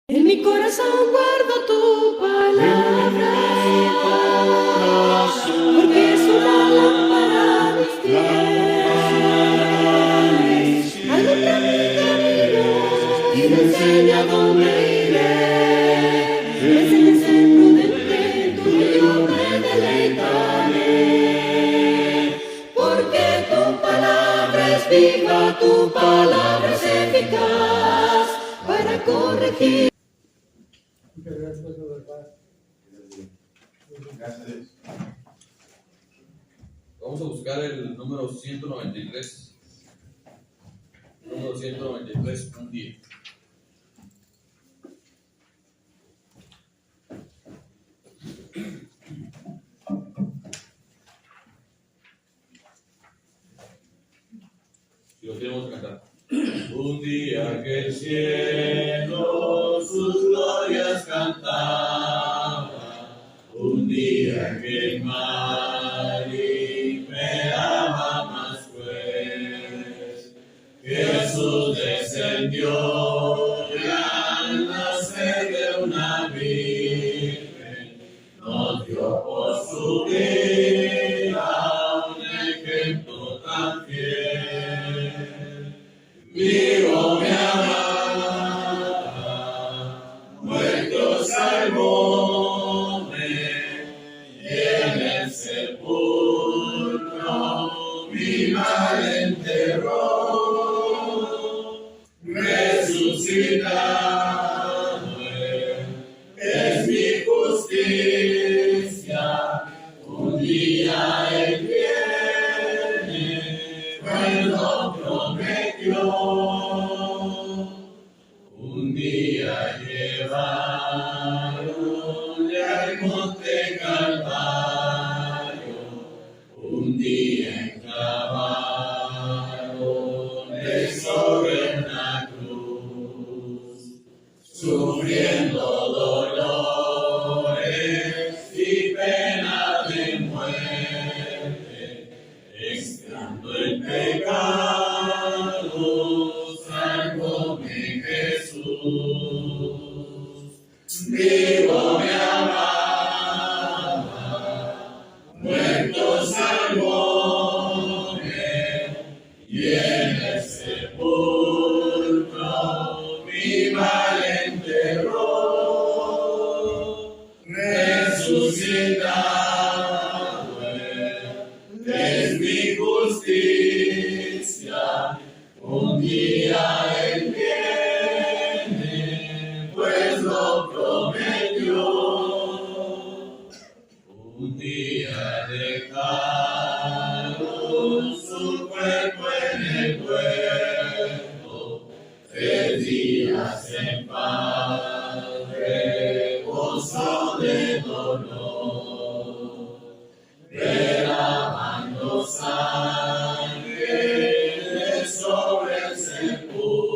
En mi corazón guardo tu palabra, porque es una lámpara a mis pies, alumbra mi camino y me enseña dónde iré. Me enseñas a ser prudente, tú y yo me deleitaré, porque tu palabra es viva, tu palabra es eficaz para corregir. Gracias. Vamos a buscar el número 193. Número 193, un día. Si lo tenemos que cantar. Un día que el cielo sus glorias cantaba, un día que el mar imperaba más pues, Jesús descendió y al nacer de una virgen nos dio por su vida un ejemplo tan fiel. Vivo me amaba, muerto salvóme, y en el sepulcro mi mal enterró. Resucitado es mi justicia, un día él viene, pues lo prometió. Un día llevaronle al monte Calvario, un día enclavaronle sobre una cruz, sufriendo dolores y pena de muerte, expiando el pecado, salvóme Jesús. Vivo me amaba, muerto salvóme, y en el sepulcro mi mal enterró. Resucitado es mi justicia, un día él viene, pues lo prometió. Un día dejaron su cuerpo en el huerto, 3 días en paz, reposo de dolor, derramando sangre sobre el sepulcro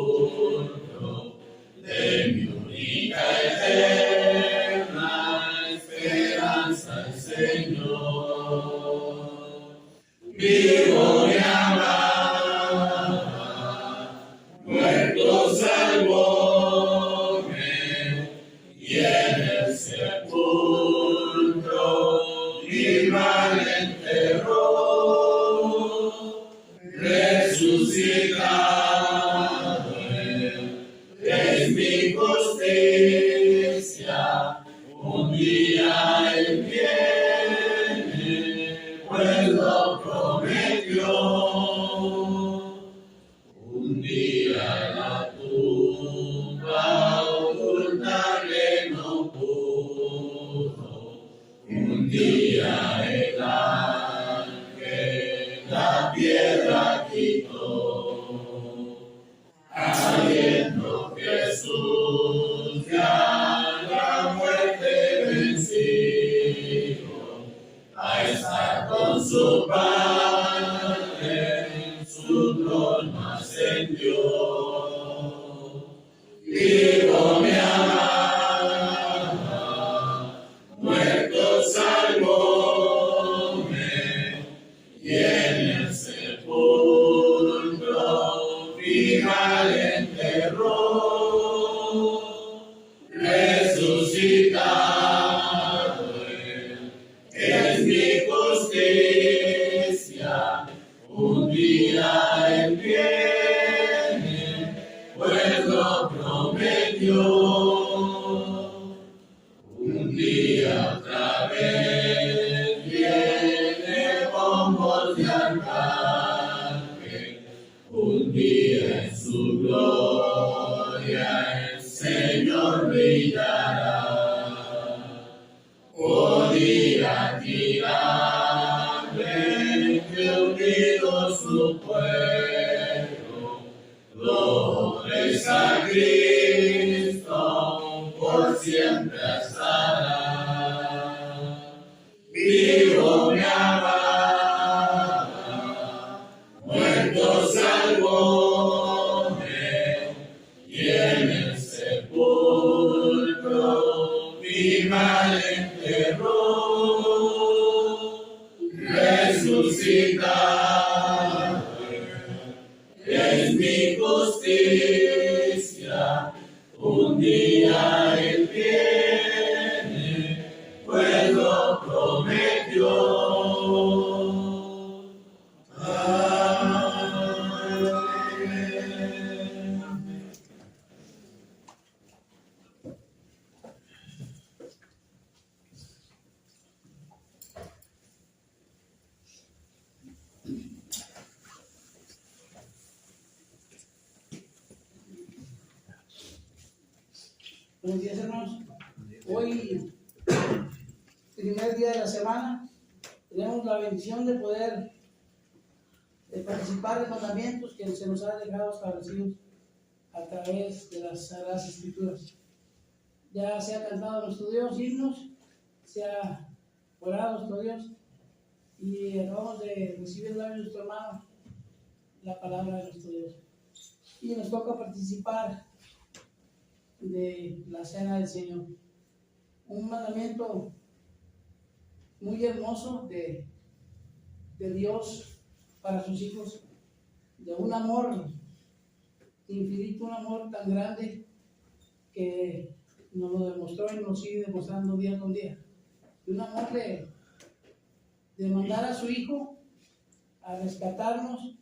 de mi única eterna esperanza, el Señor. Vivo me amaba, muerto salvóme, y en el sepulcro mi mal enterró. Resucitado es mi justicia, un día él viene, pues lo prometió. Un día la tumba ocultarle no pudo, un día el ángel la piedra quitó, habiendo Jesús ya la muerte vencido. prometió. Un día otra vez viene con voz de arcángel, un día en su gloria el Señor brillará. Oh día admirable, unido su pueblo, flores a Cristo, por siempre estará. Vivo me amaba, muerto salvóme, y en el sepulcro mi mal enterró. Resucitado es mi justicia, un día Él viene, pues lo prometió. Amén. Buenos días, hermanos. Hoy, primer día de la semana, tenemos la bendición de poder participar de mandamientos que se nos han dejado establecidos a través de las Sagradas Escrituras. Ya se ha cantado nuestro Dios himnos, se ha orado nuestro Dios y acabamos de recibir de nuestro hermano la palabra de nuestro Dios. Y nos toca participar de la cena del Señor. Un mandamiento muy hermoso de Dios para sus hijos, de un amor infinito, un amor tan grande que nos lo demostró y nos sigue demostrando día con día. De un amor de mandar a su Hijo a rescatarnos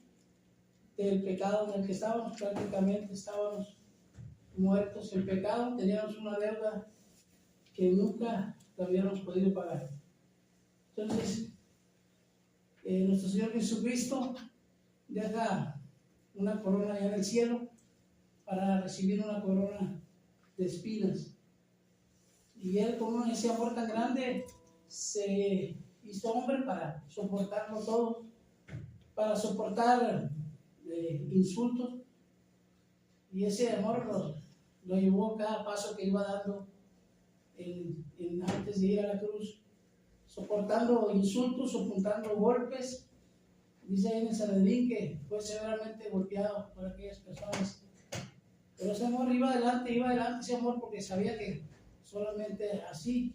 del pecado en el que estábamos, prácticamente estábamos muertos en pecado, teníamos una deuda que nunca la habíamos podido pagar. Entonces, nuestro Señor Jesucristo deja una corona allá en el cielo para recibir una corona de espinas. Y Él, con ese amor tan grande, se hizo hombre para soportarlo todo, para soportar insultos. Y ese amor lo llevó cada paso que iba dando antes de ir a la cruz, soportando insultos, soportando golpes. Dice ahí en el Sanedrín que fue severamente golpeado por aquellas personas. Pero ese amor iba adelante, ese amor, porque sabía que solamente así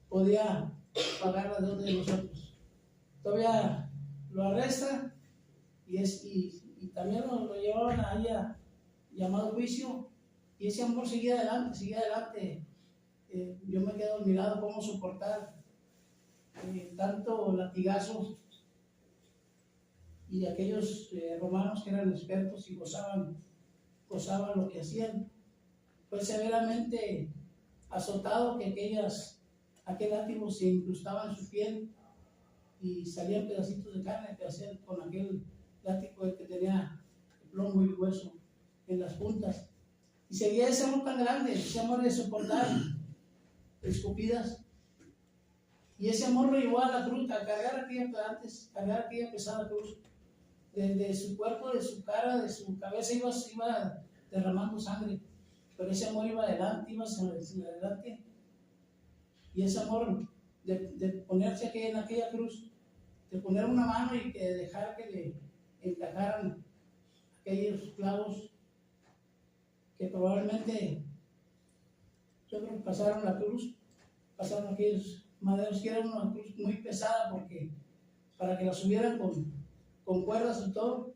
podía pagar la deuda de nosotros. Todavía lo arrestan y también lo llevaban ahí a llamado juicio, y ese amor seguía adelante. Yo me quedo admirado cómo soportar tanto latigazo, y aquellos romanos que eran expertos y gozaban lo que hacían. Fue severamente azotado, que aquel látigo se incrustaba en su piel y salían pedacitos de carne que hacían con aquel látigo que tenía plomo y hueso en las puntas. Y seguía ese amor tan grande, ese amor de soportar escupidas. Y ese amor lo llevó a la cruz, a cargar aquella pesada cruz. De su cuerpo, de su cara, de su cabeza iba derramando sangre. Pero ese amor iba adelante, adelante. Y ese amor de ponerse aquí en aquella cruz, de poner una mano y que dejar que le encajaran aquellos clavos que probablemente, yo creo que pasaron la cruz, pasaron aquellos maderos, que era una cruz muy pesada, porque para que la subieran con cuerdas y todo.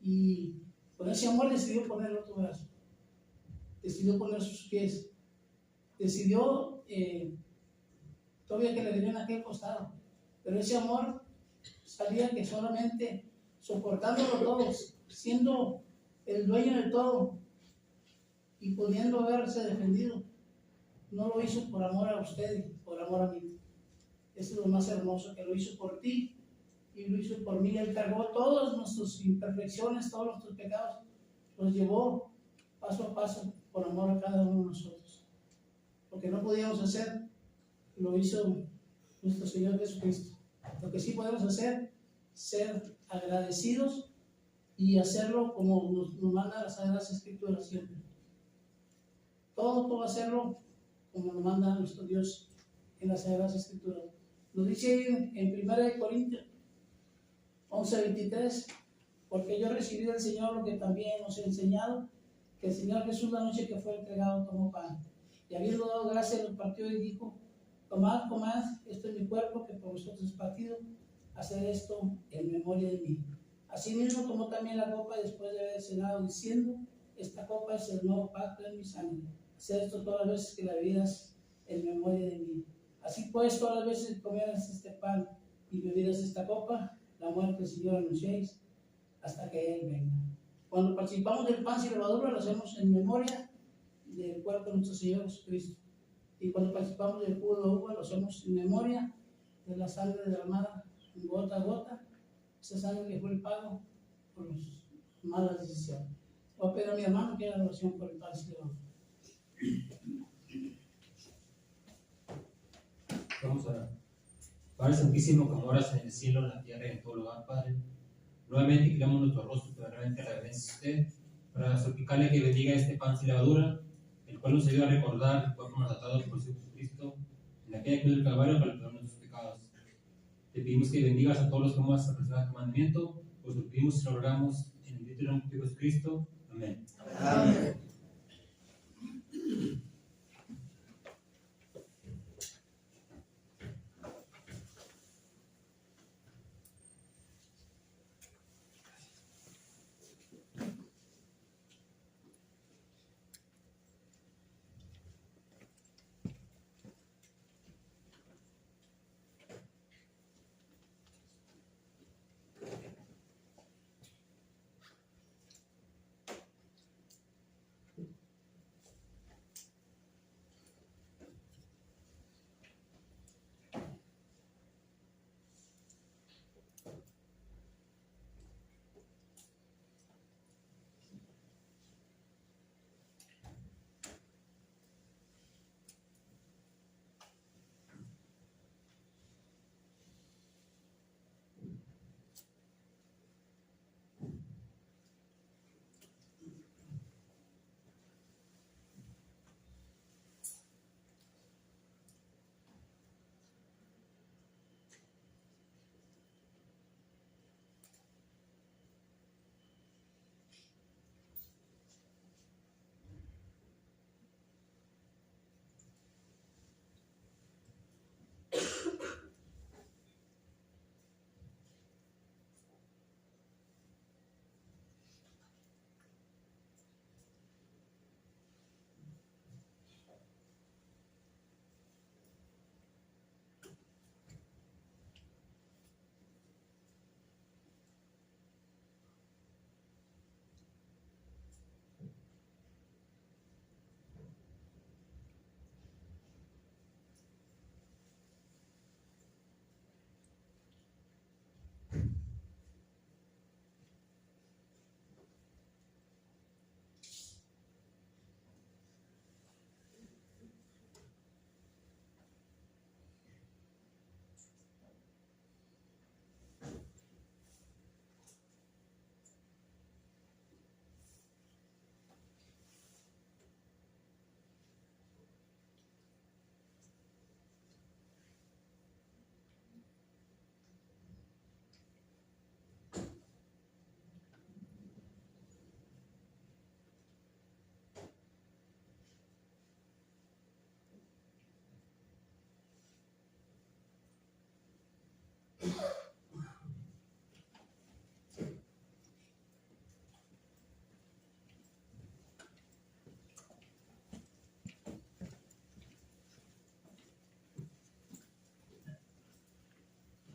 Y con ese amor decidió poner el otro brazo, decidió poner sus pies, decidió todavía que le dieron aquel costado. Pero ese amor sabía que solamente soportándolo todo, siendo el dueño de todo, y pudiendo verse defendido, no lo hizo por amor a usted, por amor a mí. Eso es lo más hermoso, que lo hizo por ti y lo hizo por mí. Él cargó todas nuestras imperfecciones, todos nuestros pecados, los llevó paso a paso por amor a cada uno de nosotros. Lo que no podíamos hacer, lo hizo nuestro Señor Jesucristo. Lo que sí podemos hacer, ser agradecidos y hacerlo como nos manda las Sagradas Escrituras siempre. Todo hacerlo como nos manda nuestro Dios en las Sagradas Escrituras. Lo dice en 1 Corintios 11:23, porque yo recibí del Señor lo que también os he enseñado, que el Señor Jesús, la noche que fue entregado, tomó pan, y habiendo dado gracias, lo partió y dijo: tomad, esto es mi cuerpo que por vosotros es partido, haced esto en memoria de mí. Asimismo tomó también la copa después de haber cenado, diciendo: esta copa es el nuevo pacto en mi sangre, haced esto todas las veces que la bebieras en memoria de mí. Así pues, todas las veces que comieras este pan y bebieras esta copa, la muerte del Señor anunciéis hasta que Él venga. Cuando participamos del pan sin levadura, lo hacemos en memoria del cuerpo de nuestro Señor Jesucristo. Y cuando participamos del jugo de uva, lo hacemos en memoria de la sangre derramada gota a gota, esa sangre que fue el pago por las malas decisiones. Voy a pedir a mi hermano que haga la oración por el pan sin levadura. Vamos a orar. Padre Santísimo, como oras en el cielo, en la tierra y en todo lugar, Padre, nuevamente giramos nuestro rostro para realmente reverencia a usted, para suplicarle que bendiga este pan sin levadura, el cual nos ayuda a recordar el cuerpo maltratado por Jesucristo en aquella cruz del Calvario para el perdón de nuestros pecados. Te pedimos que bendigas a todos los que vamos a presentar el mandamiento, pues lo pedimos y lo rogamos en el título de Jesucristo. Amén. Amén.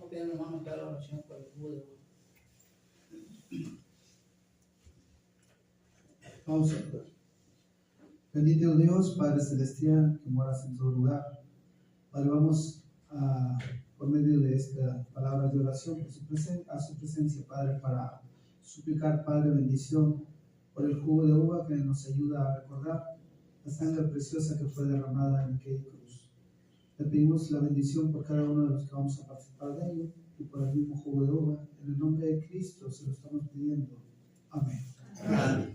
Ok, hermano, que haga la oración por el jugo de uva. Vamos a orar. Bendito Dios, Padre Celestial, que moras en todo lugar. Padre, vamos por medio de esta palabra de oración a su presencia, Padre, para suplicar, Padre, bendición por el jugo de uva que nos ayuda a recordar la sangre preciosa que fue derramada en aquella cruz. Le pedimos la bendición por cada uno de los que vamos a participar de ello y por el mismo jugo de uva. En el nombre de Cristo se lo estamos pidiendo. Amén. Amén.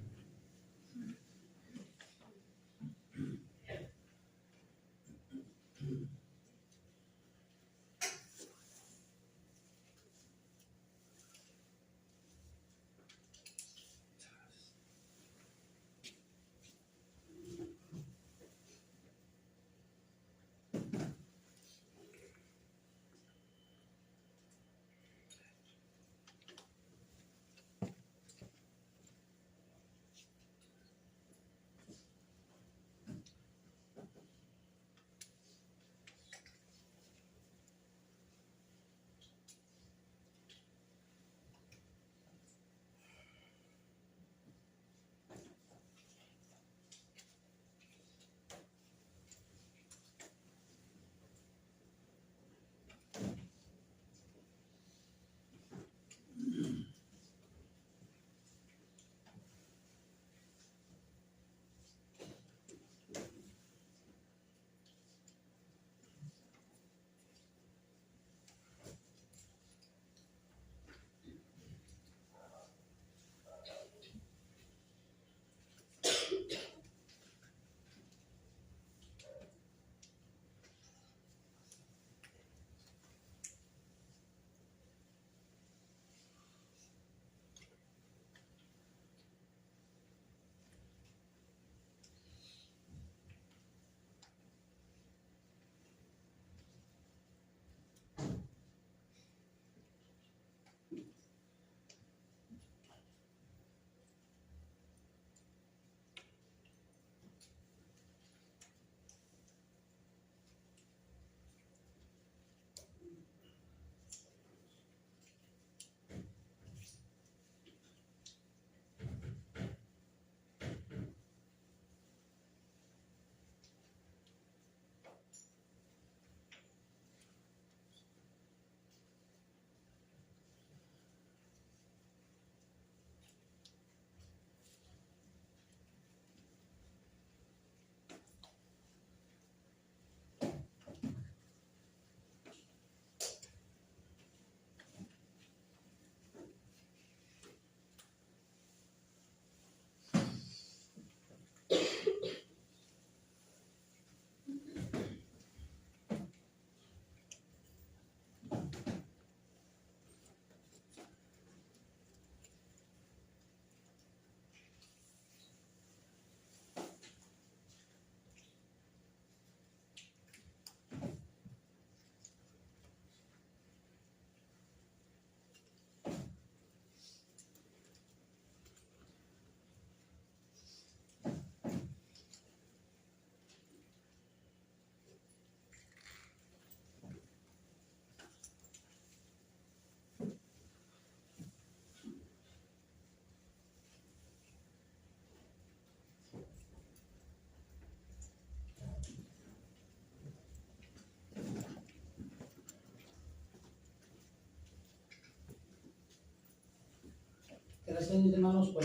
Gracias, mis hermanos, por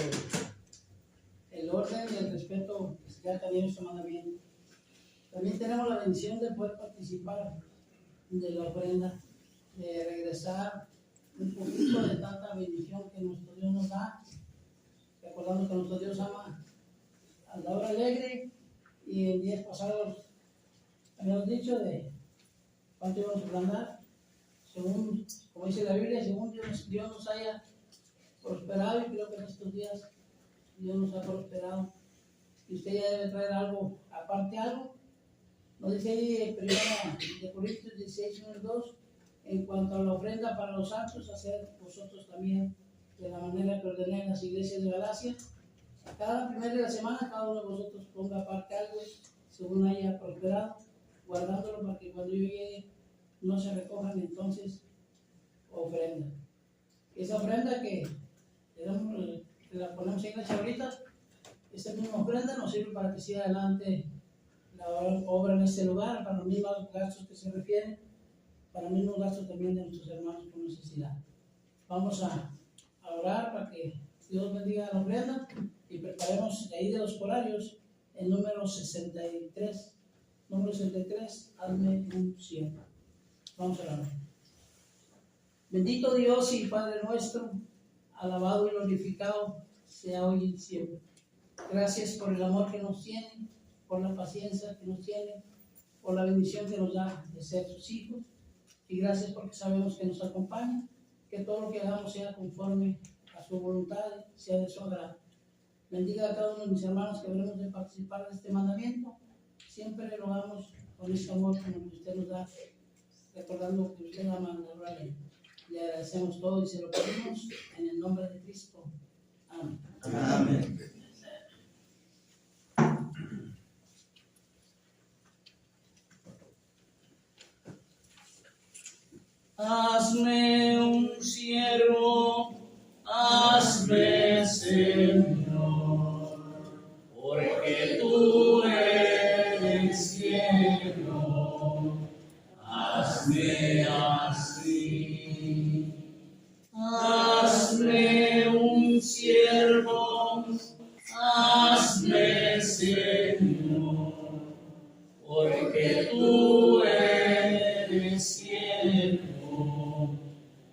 el orden y el respeto que se ha tenido este mandamiento. También tenemos la bendición de poder participar de la ofrenda, de regresar un poquito de tanta bendición que nuestro Dios nos da, recordando que nuestro Dios ama al dador alegre, y en días pasados habíamos dicho de cuánto íbamos a planear, según, como dice la Biblia, según Dios nos haya prosperado, y creo que en estos días Dios nos ha prosperado, y usted ya debe traer algo, aparte algo. Nos dice ahí primera de Corintios 16, 1 y 2, en cuanto a la ofrenda para los santos, hacer vosotros también de la manera que ordené en las iglesias de Galacia. A cada primer de la semana, cada uno de vosotros ponga aparte algo, según haya prosperado, guardándolo para que cuando yo llegue no se recojan entonces ofrenda. Esa ofrenda que la ponemos ahí en la chabrita, Esta misma ofrenda nos sirve para que siga adelante la obra en este lugar, para los mismos gastos que se refieren, para los mismos gastos también de nuestros hermanos con necesidad. Vamos a orar para que Dios bendiga la ofrenda y preparemos de ahí de los horarios el número 63. Número 63, hazme un siervo. Vamos a orar. Bendito Dios y Padre nuestro, alabado y glorificado sea hoy y siempre. Gracias por el amor que nos tiene, por la paciencia que nos tiene, por la bendición que nos da de ser sus hijos. Y gracias porque sabemos que nos acompaña, que todo lo que hagamos sea conforme a su voluntad, sea de su agrado. Bendiga a cada uno de mis hermanos que venimos de participar de este mandamiento. Siempre lo hagamos con este amor como que usted nos da, recordando que usted ama a la ley. Le agradecemos todo y se lo pedimos en el nombre de Cristo. Amén. Amén. Hazme un siervo, hazme Señor, porque tú eres siervo, hazme así. Hazme un siervo, hazme Señor, porque tú eres siervo,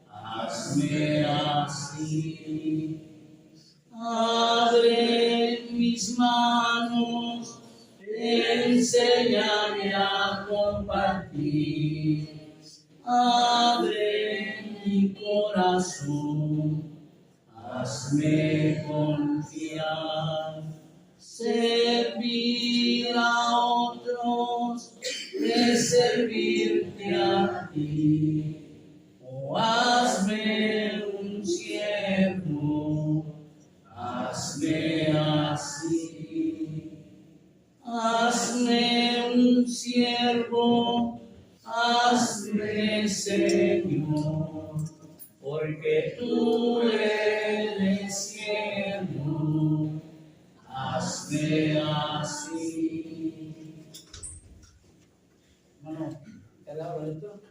hazme así. Abre mis manos, enséñame a compartir. Abre mi corazón, hazme confiar. Servir a otros es servirte a ti. Oh, hazme un siervo, hazme así. Hazme un siervo, hazme Señor, porque tú eres siervo, hazme así. Bueno, ¿te alabo esto?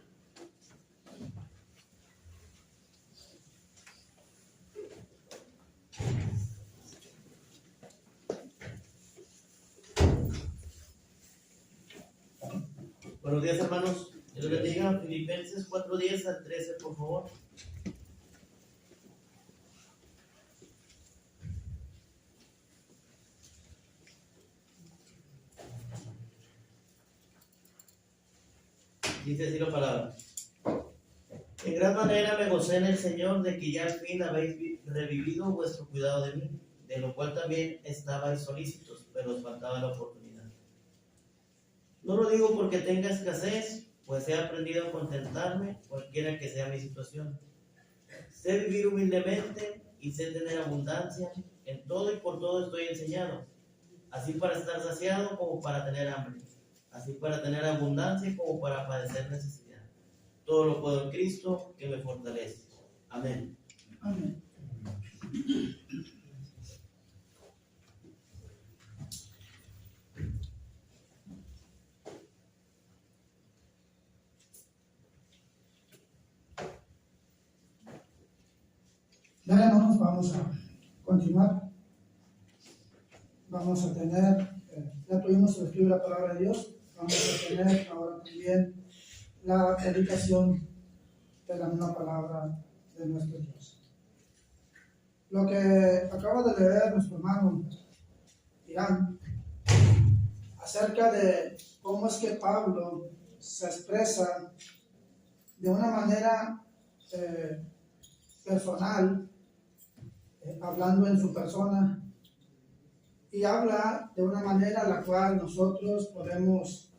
Buenos días, hermanos. Dios les bendiga. Filipenses 4:10 al 13, por favor. Dice así la palabra. En gran manera me gocé en el Señor de que ya al fin habéis revivido vuestro cuidado de mí, de lo cual también estabais solícitos, pero os faltaba la oportunidad. No lo digo porque tenga escasez, pues he aprendido a contentarme cualquiera que sea mi situación. Sé vivir humildemente y sé tener abundancia. En todo y por todo estoy enseñado, así para estar saciado como para tener hambre, así para tener abundancia como para padecer necesidad. Todo lo puedo en Cristo que me fortalece. Amén. Amén. Dale, hermanos, vamos a continuar. Vamos a tener, ya tuvimos el estudio de la palabra de Dios, vamos a tener ahora también la predicación de la misma palabra de nuestro Dios. Lo que acaba de leer nuestro hermano Irán acerca de cómo es que Pablo se expresa de una manera personal, hablando en su persona, y habla de una manera la cual nosotros podemos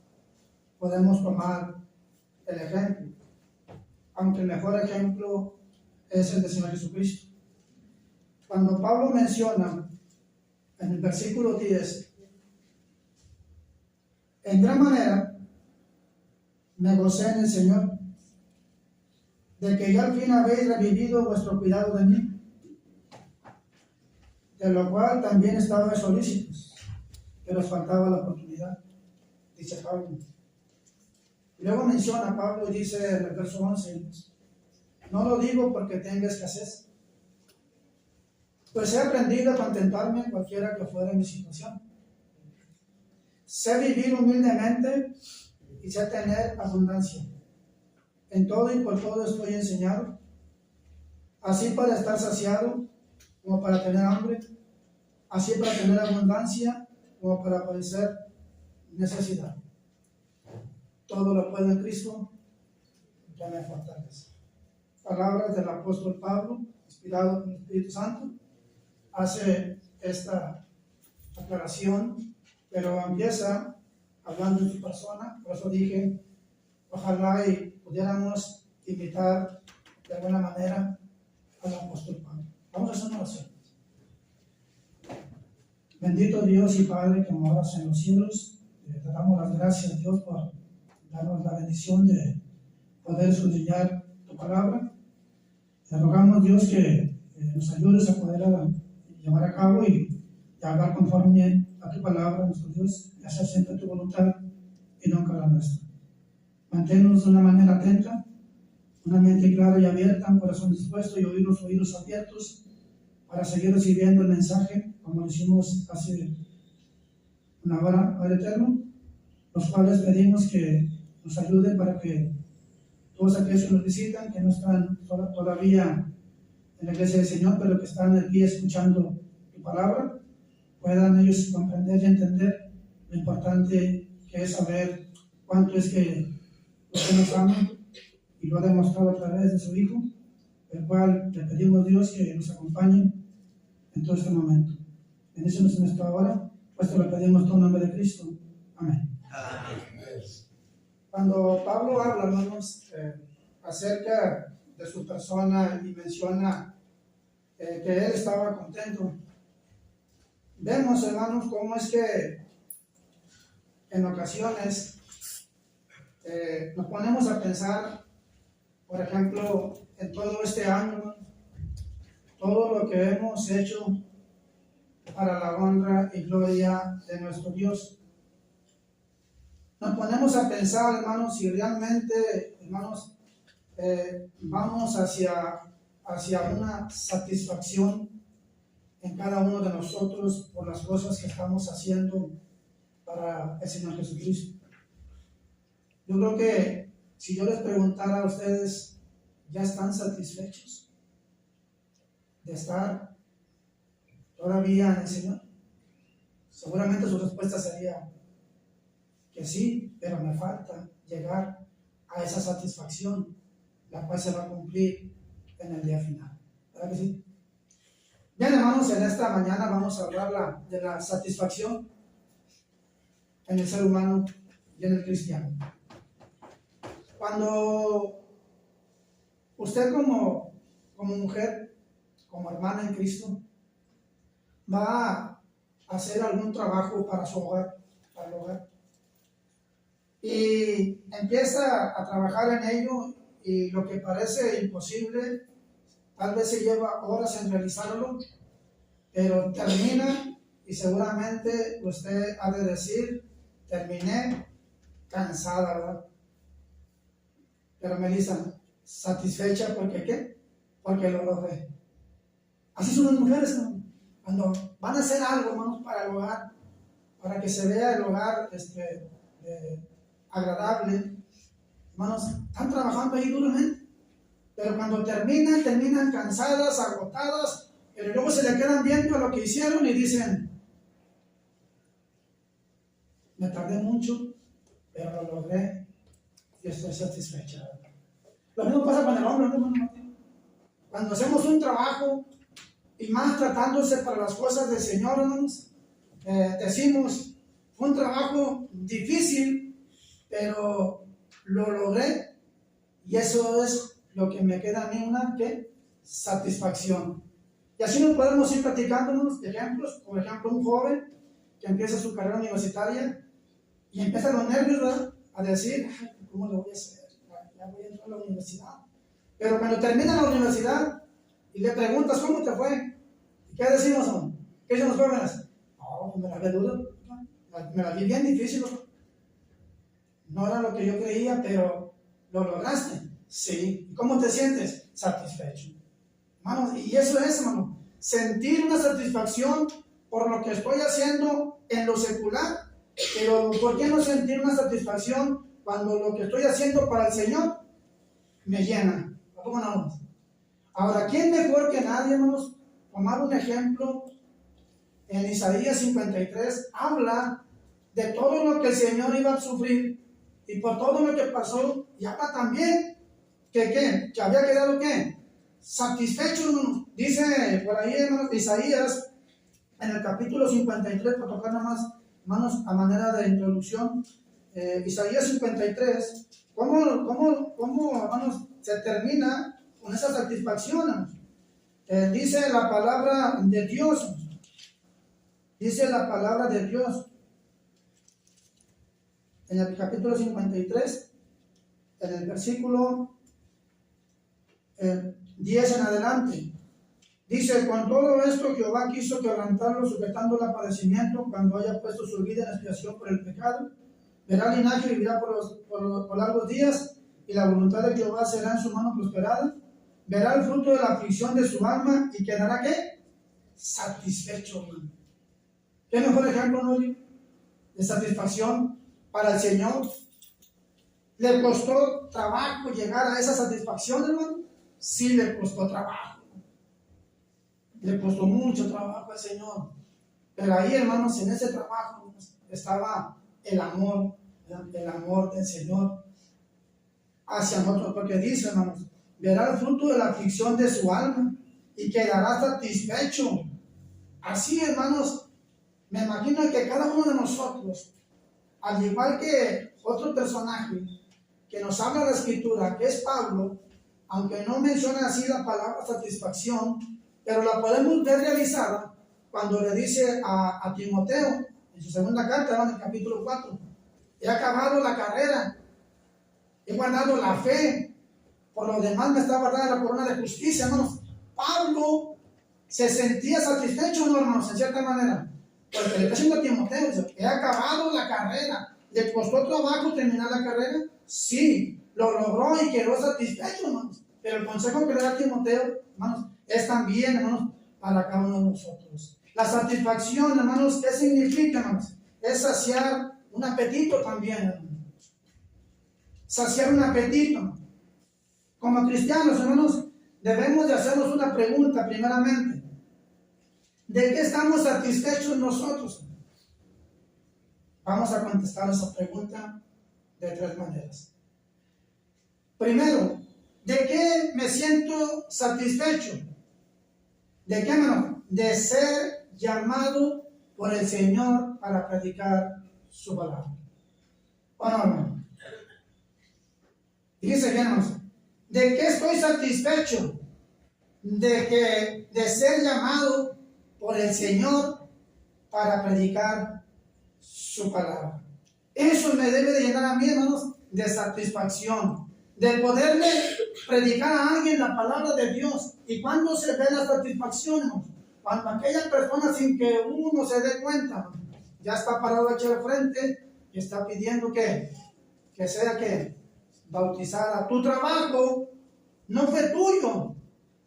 tomar el ejemplo, aunque el mejor ejemplo es el del Señor Jesucristo. Cuando Pablo menciona en el versículo 10, en gran manera me gocé en el Señor, de que ya al fin habéis revivido vuestro cuidado de mí, de lo cual también estabais solícitos, pero os faltaba la oportunidad, dice Pablo. Y luego menciona Pablo y dice en el verso 11, no lo digo porque tenga escasez, pues he aprendido a contentarme cualquiera que fuera mi situación. Sé vivir humildemente y sé tener abundancia. En todo y por todo estoy enseñado, así para estar saciado como para tener hambre, así para tener abundancia como para padecer necesidad. Todo lo puedo en Cristo que me fortalece. Palabras del apóstol Pablo, inspirado por el Espíritu Santo, hace esta aclaración, pero empieza hablando en su persona. Por eso dije, ojalá y pudiéramos imitar de alguna manera al apóstol Pablo. Vamos a hacer una oración. Bendito Dios y Padre que moras en los cielos, te damos las gracias, Dios, por darnos la bendición de poder escudriñar tu palabra. Te rogamos, Dios, que nos ayudes a poder llevar a cabo y hablar conforme a tu palabra, nuestro Dios, y hacer siempre tu voluntad y nunca la nuestra. Manténnos de una manera atenta, una mente clara y abierta, un corazón dispuesto y oídos abiertos para seguir recibiendo el mensaje, como lo hicimos hace una hora, Padre Eterno, los cuales pedimos que nos ayude para que todos aquellos que nos visitan, que no están todavía en la iglesia del Señor, pero que están aquí escuchando tu palabra, puedan ellos comprender y entender lo importante que es saber cuánto es que usted nos ama y lo ha demostrado a través de su Hijo, el cual le pedimos, Dios, que nos acompañe en todo este momento. Bendícenos en esta hora, pues te lo pedimos en el nombre de Cristo. Amén. Cuando Pablo habla, hermanos, acerca de su persona y menciona que él estaba contento, vemos, hermanos, cómo es que en ocasiones nos ponemos a pensar, por ejemplo, en todo este año, todo lo que hemos hecho para la honra y gloria de nuestro Dios. Nos ponemos a pensar, hermanos, si realmente, hermanos, vamos hacia una satisfacción en cada uno de nosotros por las cosas que estamos haciendo para el Señor Jesucristo. Yo creo que si yo les preguntara a ustedes, ¿ya están satisfechos de estar todavía en el Señor? Seguramente su respuesta sería que sí, pero me falta llegar a esa satisfacción, la cual se va a cumplir en el día final. ¿Verdad que sí? Bien, hermanos, en esta mañana vamos a hablar de la satisfacción en el ser humano y en el cristiano. Cuando usted como mujer, como hermana en Cristo, va a hacer algún trabajo para su hogar, para el hogar, y empieza a trabajar en ello, y lo que parece imposible, tal vez se lleva horas en realizarlo, pero termina y seguramente usted ha de decir, terminé cansada, ¿verdad? Pero Melissa, satisfecha porque ¿qué? Porque lo logré. Así son las mujeres, ¿no? Cuando van a hacer algo, hermanos, para el hogar, para que se vea el hogar agradable, hermanos, están trabajando ahí duramente, pero cuando terminan cansadas, agotadas, pero luego se le quedan viendo lo que hicieron y dicen, me tardé mucho, pero lo logré y estoy satisfecha. Lo mismo pasa con el hombre, hermano. Cuando hacemos un trabajo, y más tratándose para las cosas del Señor, hermanos, decimos, fue un trabajo difícil, pero lo logré, y eso es lo que me queda a mí, una satisfacción. Y así nos podemos ir platicándonos de ejemplos. Por ejemplo, un joven que empieza su carrera universitaria y empieza los nervios, ¿verdad?, a decir, ¿cómo lo voy a hacer? Ya voy a entrar a la universidad. Pero cuando termina la universidad y le preguntas, ¿cómo te fue? ¿Y qué decimos? ¿Qué dicen los jóvenes? No, me la vi duro, me la vi bien difícil. No era lo que yo creía, pero lo lograste. Sí. ¿Cómo te sientes? Satisfecho. Hermano, y eso es, hermano, sentir una satisfacción por lo que estoy haciendo en lo secular, pero ¿por qué no sentir una satisfacción cuando lo que estoy haciendo para el Señor me llena? ¿Cómo no? Ahora, ¿quién mejor que nadie, hermanos? Tomar un ejemplo en Isaías 53, habla de todo lo que el Señor iba a sufrir y por todo lo que pasó, y habla también que había quedado ¿qué? Satisfecho, hermanos. Dice por ahí, hermanos, Isaías, en el capítulo 53, para tocar nada más, hermanos, a manera de introducción, Isaías 53, ¿cómo, hermanos, se termina con esa satisfacción, hermanos? Dice la palabra de Dios, dice la palabra de Dios, en el capítulo 53, en el versículo 10 en adelante. Dice: con todo esto Jehová quiso quebrantarlo, sujetando el padecimiento, cuando haya puesto su vida en expiación por el pecado. Verá linaje y vivirá por largos días, y la voluntad de Jehová será en su mano prosperada. Verá el fruto de la aflicción de su alma, y quedará ¿qué? Satisfecho, hermano. ¿Qué mejor ejemplo, no, de satisfacción para el Señor? ¿Le costó trabajo llegar a esa satisfacción, hermano? Sí, le costó trabajo. Le costó mucho trabajo al Señor. Pero ahí, hermanos, en ese trabajo estaba el amor del Señor hacia nosotros. Porque dice, hermanos, verá el fruto de la aflicción de su alma y quedará satisfecho. Así, hermanos, me imagino que cada uno de nosotros, al igual que otro personaje que nos habla de la Escritura, que es Pablo, aunque no menciona así la palabra satisfacción, pero la podemos ver realizada cuando le dice a Timoteo, en su segunda carta, en el capítulo 4, he acabado la carrera, he guardado la fe, por lo demás me está guardada la corona de justicia, hermanos. Pablo se sentía satisfecho, ¿no, hermanos? En cierta manera, porque le está diciendo a Timoteo, dice, he acabado la carrera. ¿Le costó trabajo terminar la carrera? Sí, lo logró y quedó satisfecho, hermanos. Pero el consejo que le da a Timoteo, hermanos, es también, hermanos, para cada uno de nosotros. La satisfacción, hermanos, ¿qué significa, hermanos? Es saciar un apetito también, hermanos. Saciar un apetito. Como cristianos, hermanos, debemos de hacernos una pregunta primeramente. ¿De qué estamos satisfechos nosotros? Vamos a contestar esa pregunta de tres maneras. Primero, ¿de qué me siento satisfecho? ¿De qué, hermano? De ser llamado por el Señor para predicar su palabra. ¿O no, hermano? Dice bien, hermanos, ¿de qué estoy satisfecho? De ser llamado por el Señor para predicar su palabra. Eso me debe de llenar a mí, hermanos, de satisfacción, de poderle predicar a alguien la palabra de Dios. ¿Y cuándo se ve la satisfacción, hermanos? Cuando aquella persona, sin que uno se dé cuenta, ya está parado aquí al frente y está pidiendo que sea que bautizada. Tu trabajo no fue tuyo,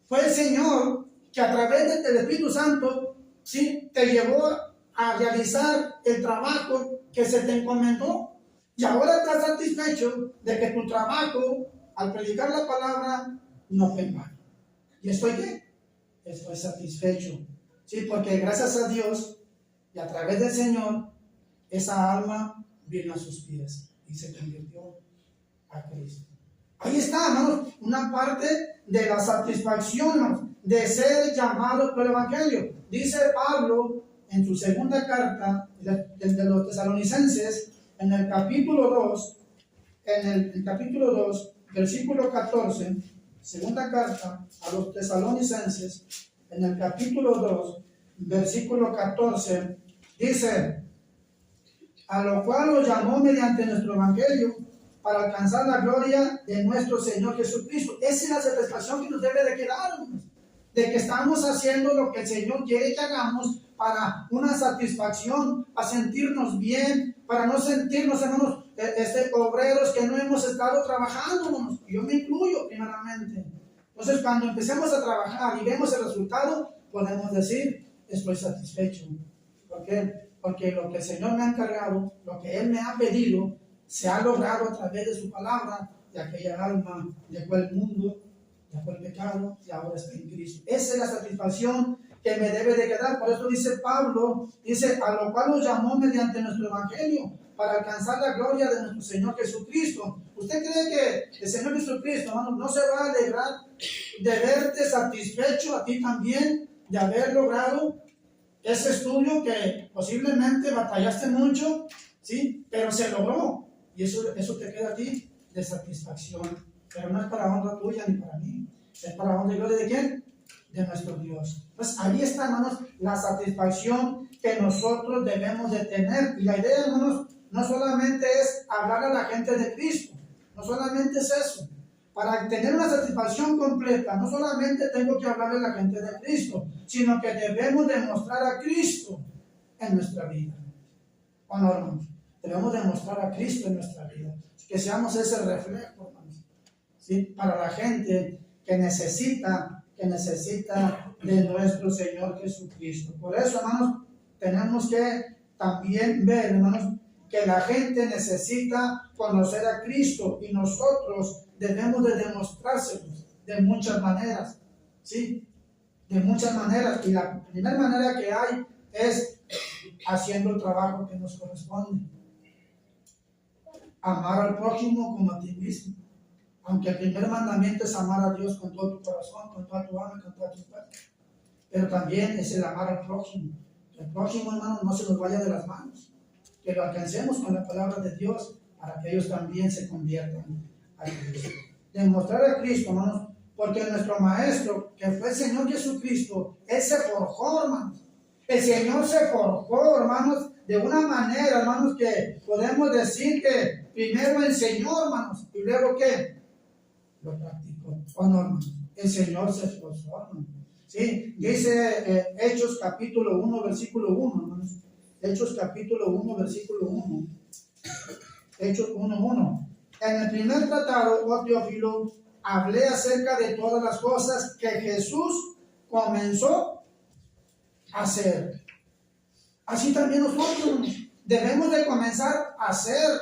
fue el Señor que a través del Espíritu Santo, ¿sí?, te llevó a realizar el trabajo que se te encomendó. Y ahora estás satisfecho de que tu trabajo, al predicar la palabra, no fue en vano. ¿Y estoy qué? Estoy satisfecho. Sí, porque gracias a Dios y a través del Señor, esa alma vino a sus pies y se convirtió a Cristo. Ahí está, hermanos, una parte de la satisfacción, hermanos, de ser llamado por el Evangelio. Dice Pablo en su segunda carta de los Tesalonicenses, en el capítulo 2, versículo 14, segunda carta a los Tesalonicenses, en el capítulo 2, versículo 14, dice: a lo cual lo llamó mediante nuestro Evangelio, para alcanzar la gloria de nuestro Señor Jesucristo. Esa es la satisfacción que nos debe de quedar, de que estamos haciendo lo que el Señor quiere que hagamos para una satisfacción, a sentirnos bien, para no sentirnos, hermanos, obreros que no hemos estado trabajando, hermanos. Yo me incluyo primeramente. Entonces, cuando empecemos a trabajar y vemos el resultado, podemos decir, estoy satisfecho. ¿Por qué? Porque lo que el Señor me ha encargado, lo que Él me ha pedido, se ha logrado a través de su palabra, de aquella alma dejó el mundo, dejó el pecado y ahora está en Cristo. Esa es la satisfacción que me debe de quedar. Por eso dice Pablo, dice, a lo cual nos llamó mediante nuestro evangelio, para alcanzar la gloria de nuestro Señor Jesucristo. ¿Usted cree que el Señor Jesucristo, hermano, no se va a alegrar de verte satisfecho a ti también, de haber logrado ese estudio que posiblemente batallaste mucho, ¿sí? Pero se logró, y eso te queda a ti de satisfacción? Pero no es para honra tuya ni para mí, es para honra y gloria de ¿quién? De nuestro Dios. Pues ahí está, hermanos, la satisfacción que nosotros debemos de tener. Y la idea, hermanos, no solamente es hablar a la gente de Cristo, no solamente es eso. Para tener una satisfacción completa, no solamente tengo que hablarle a la gente de Cristo, sino que debemos demostrar a Cristo en nuestra vida. ¿O no, hermanos? Debemos demostrar a Cristo en nuestra vida, que seamos ese reflejo, hermanos, ¿sí? Para la gente que necesita de nuestro Señor Jesucristo. Por eso, hermanos, tenemos que también ver, hermanos, que la gente necesita conocer a Cristo y nosotros debemos de demostrárselo de muchas maneras, ¿sí? De muchas maneras. Y la primera manera que hay es haciendo el trabajo que nos corresponde. Amar al prójimo como a ti mismo. Aunque el primer mandamiento es amar a Dios con todo tu corazón, con toda tu alma y con toda tu fuerza. Pero también es el amar al prójimo. Que el prójimo, hermano, no se nos vaya de las manos. Que lo alcancemos con la palabra de Dios para que ellos también se conviertan a Cristo. Demostrar a Cristo, hermanos, porque nuestro Maestro, que fue el Señor Jesucristo, Él se forjó, hermanos. El Señor se forjó, hermanos, de una manera, hermanos, que podemos decir que primero enseñó, hermanos, y luego ¿qué? Lo practicó. ¿O no, hermanos? El Señor se esforzó, hermanos. ¿Sí? Dice Hechos capítulo 1, versículo 1, hermanos. Hechos capítulo 1, versículo 1. Hechos 1, 1. En el primer tratado, oh Teófilo, hablé acerca de todas las cosas que Jesús comenzó a hacer. Así también nosotros debemos de comenzar a hacer,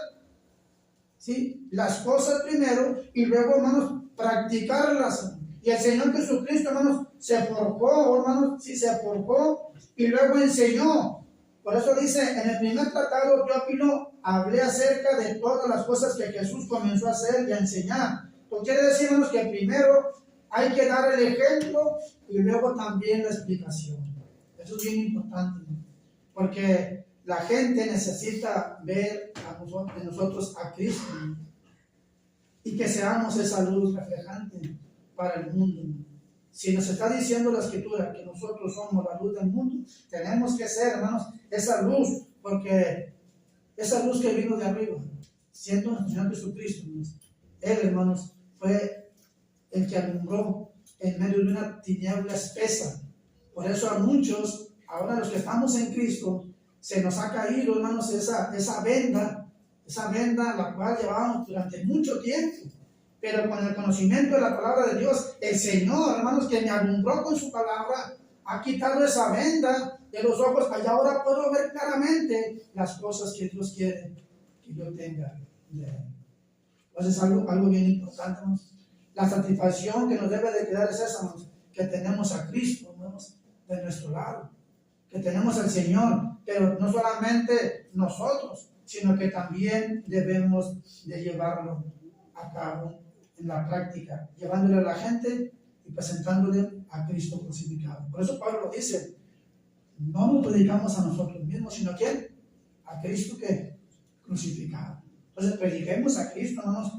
¿sí? Las cosas primero y luego, hermanos, practicarlas. Y el Señor Jesucristo, hermanos, se forjó, hermanos, sí, se forjó y luego enseñó. Por eso dice, en el primer tratado, Teófilo, hablé acerca de todas las cosas que Jesús comenzó a hacer y a enseñar. Entonces quiere decir, hermanos, que primero hay que dar el ejemplo y luego también la explicación. Eso es bien importante, ¿no? Porque la gente necesita ver de nosotros a Cristo, ¿no? Y que seamos esa luz reflejante para el mundo, ¿no? Si nos está diciendo la Escritura que nosotros somos la luz del mundo, tenemos que ser, hermanos, esa luz, porque esa luz que vino de arriba, siendo nuestro Señor Jesucristo, hermanos, Él, hermanos, fue el que alumbró en medio de una tiniebla espesa. Por eso a muchos, ahora los que estamos en Cristo, se nos ha caído, hermanos, esa venda la cual llevábamos durante mucho tiempo. Pero con el conocimiento de la palabra de Dios, el Señor, hermanos, que me alumbró con su palabra, ha quitado esa venda de los ojos. Allá ahora puedo ver claramente las cosas que Dios quiere que yo tenga de Él. Entonces, algo bien importante, hermanos. La satisfacción que nos debe de quedar es esa, hermanos, que tenemos a Cristo, hermanos, de nuestro lado, que tenemos al Señor, pero no solamente nosotros, sino que también debemos de llevarlo a cabo en la práctica, llevándole a la gente y presentándole a Cristo crucificado. Por eso Pablo lo dice, no nos predicamos a nosotros mismos, sino ¿quién? A Cristo que crucificado. Entonces prediquemos a Cristo, hermanos,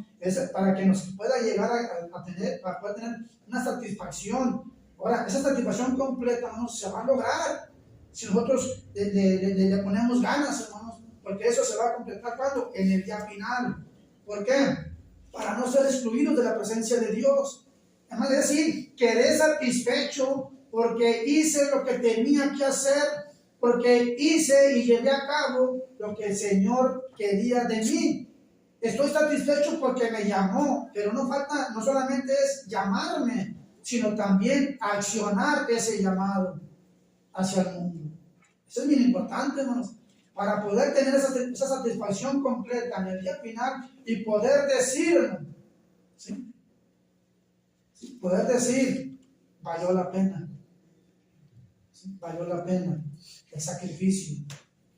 para que nos pueda llegar a tener, para poder tener una satisfacción. Ahora, esa satisfacción completa, hermanos, se va a lograr si nosotros le ponemos ganas, hermanos, porque eso se va a completar cuando en el día final. ¿Por qué? Para no ser excluidos de la presencia de Dios. Además, es decir, quedé satisfecho porque hice lo que tenía que hacer porque hice y llevé a cabo lo que el Señor quería de mí. Estoy satisfecho porque me llamó, pero no solamente es llamarme, sino también accionar ese llamado hacia el mundo. Eso es bien importante, hermanos, para poder tener esa satisfacción completa en el día final y poder decir, ¿sí? Poder decir, valió la pena. ¿Sí? Valió la pena el sacrificio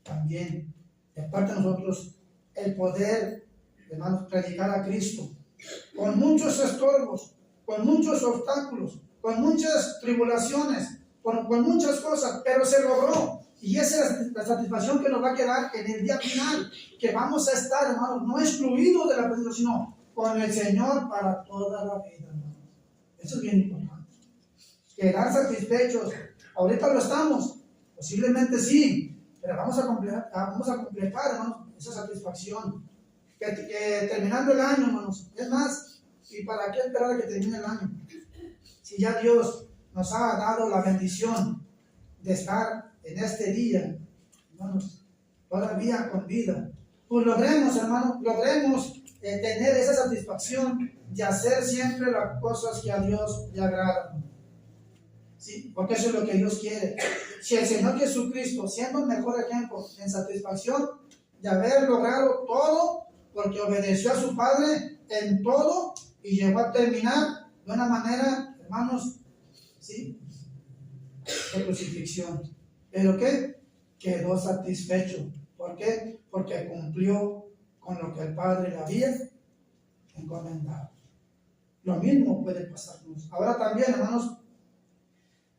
también. De parte de nosotros, el poder, hermanos, predicar a Cristo con muchos estorbos, con muchos obstáculos, con muchas tribulaciones, con muchas cosas, pero se logró. Y esa es la satisfacción que nos va a quedar en el día final, que vamos a estar, hermanos, no excluidos de la presencia, sino con el Señor para toda la vida, hermanos. Eso es bien importante. Quedar satisfechos. Ahorita lo estamos, posiblemente sí, pero vamos a completar, hermanos, esa satisfacción. Que terminando el año, hermanos, es más, ¿y para qué esperar a que termine el año? Si ya Dios nos ha dado la bendición de estar en este día, hermanos, todavía con vida, pues logremos, hermanos, tener esa satisfacción de hacer siempre las cosas que a Dios le agradan. ¿Sí? Porque eso es lo que Dios quiere. Si el Señor Jesucristo, siendo el mejor ejemplo en satisfacción de haber logrado todo, porque obedeció a su Padre en todo y llegó a terminar de una manera, hermanos, ¿sí?, de crucifixión. ¿Pero qué? Quedó satisfecho. ¿Por qué? Porque cumplió con lo que el Padre le había encomendado. Lo mismo puede pasarnos. Ahora también, hermanos,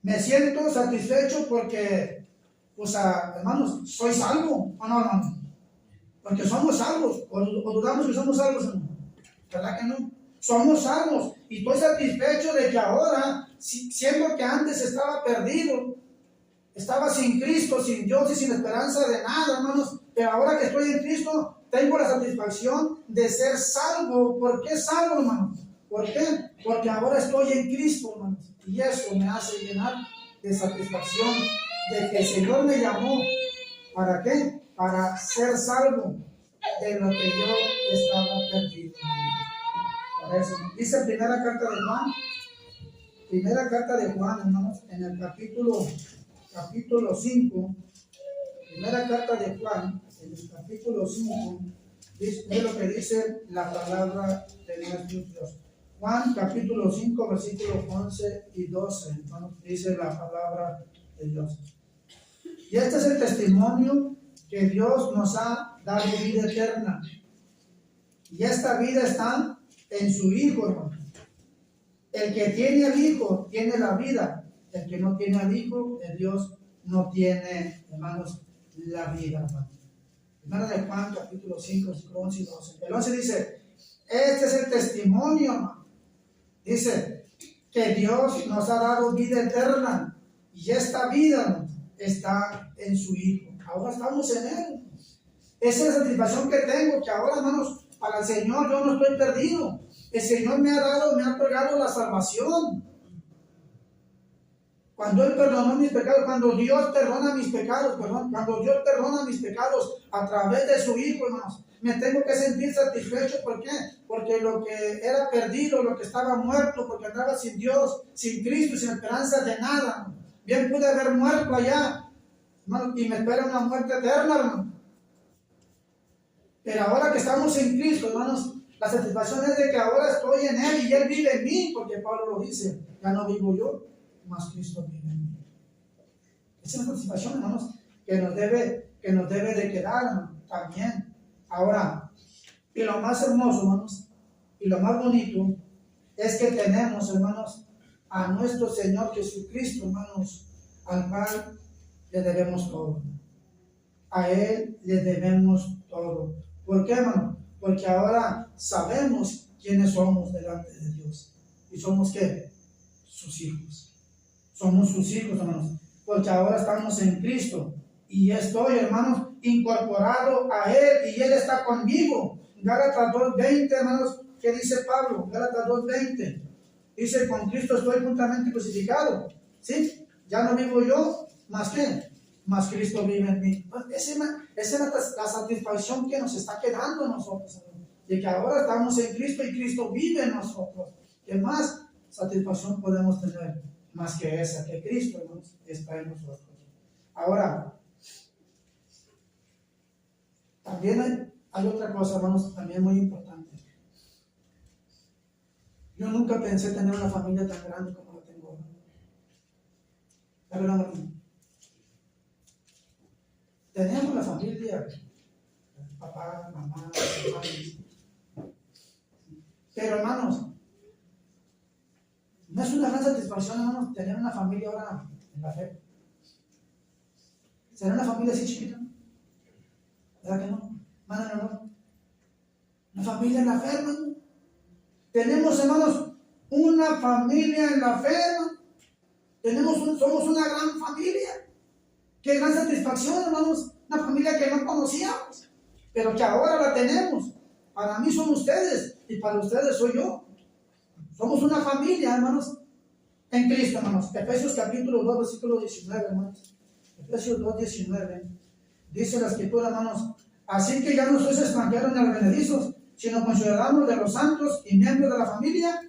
me siento satisfecho porque, pues, hermanos, soy salvo. ¿O no, hermanos? Porque somos salvos. O dudamos que somos salvos, hermanos. ¿Verdad que no? Somos salvos. Y estoy satisfecho de que ahora, siendo que antes estaba perdido, estaba sin Cristo, sin Dios y sin esperanza de nada, hermanos, pero ahora que estoy en Cristo, tengo la satisfacción de ser salvo. ¿Por qué salvo, hermanos? ¿Por qué? Porque ahora estoy en Cristo, hermanos, y eso me hace llenar de satisfacción de que el Señor me llamó. ¿Para qué? Para ser salvo de lo que yo estaba perdido. Por eso, dice primera carta de Juan, hermanos, en el capítulo 5, primera carta de Juan, en el capítulo 5, es lo que dice la palabra de nuestro Dios. Juan capítulo 5, versículos 11 y 12, hermanos, dice la palabra de Dios. Y este es el testimonio que Dios nos ha dado vida eterna. Y esta vida está en su Hijo, hermanos. El que tiene al Hijo tiene la vida. El que no tiene al Hijo de Dios no tiene, hermanos, la vida, hermanos. Primera de Juan, capítulo 5, versículos 11 y 12. El 11 dice, este es el testimonio, hermano. Dice que Dios nos ha dado vida eterna. Y esta vida, hermano, está en su Hijo. Ahora estamos en Él. Esa es la satisfacción que tengo, que ahora, hermanos, para el Señor yo no estoy perdido. El Señor me ha otorgado la salvación. Cuando Él perdonó mis pecados, cuando Dios perdona mis pecados, cuando Dios perdona mis pecados a través de su Hijo, hermanos, me tengo que sentir satisfecho. ¿Por qué? Porque lo que era perdido, lo que estaba muerto, porque andaba sin Dios, sin Cristo, sin esperanza de nada. Bien pude haber muerto allá, hermano, y me espera una muerte eterna, hermano. Pero ahora que estamos en Cristo, hermanos, la satisfacción es de que ahora estoy en Él y Él vive en mí, porque Pablo lo dice, ya no vivo yo, mas Cristo vive en mí. Esa es la satisfacción, hermanos, que nos debe de quedar, hermano, también. Ahora, y lo más hermoso, hermanos, y lo más bonito, es que tenemos, hermanos, a nuestro Señor Jesucristo, hermanos, al cual le debemos todo. A Él le debemos todo. ¿Por qué, hermano? Porque ahora sabemos quiénes somos delante de Dios. ¿Y somos qué? Sus hijos. Somos sus hijos, hermanos. Porque ahora estamos en Cristo. Y estoy, hermanos, incorporado a Él. Y Él está conmigo. Gálatas 2:20, hermanos, ¿qué dice Pablo? Gálatas 2:20. Dice, con Cristo estoy juntamente crucificado. ¿Sí? Ya no vivo yo, más que mas Cristo vive en mí. Esa es la satisfacción que nos está quedando a nosotros, hermano, de que ahora estamos en Cristo y Cristo vive en nosotros. ¿Qué más satisfacción podemos tener más que esa, que Cristo, hermanos, está en nosotros? Ahora, también hay otra cosa, hermanos, también muy importante. Yo nunca pensé tener una familia tan grande como la tengo ahora. La verdad, hermano. Tenemos la familia, papá, mamá, hermanos. Pero, hermanos, no es una gran satisfacción, hermanos, tener una familia ahora en la fe. ¿Será una familia así chiquita? ¿Verdad que no? Hermano, hermano. Una familia en la fe, hermano. Tenemos, hermanos, una familia en la fe, hermano. Somos una gran familia. Qué gran satisfacción, hermanos. Una familia que no conocíamos, pero que ahora la tenemos. Para mí son ustedes y para ustedes soy yo. Somos una familia, hermanos, en Cristo, hermanos. Efesios capítulo 2, versículo 19, hermanos. Efesios 2, 19. Dice la escritura, hermanos: así que ya no sois extranjeros ni advenedizos, sino conciudadanos de los santos y miembros de la familia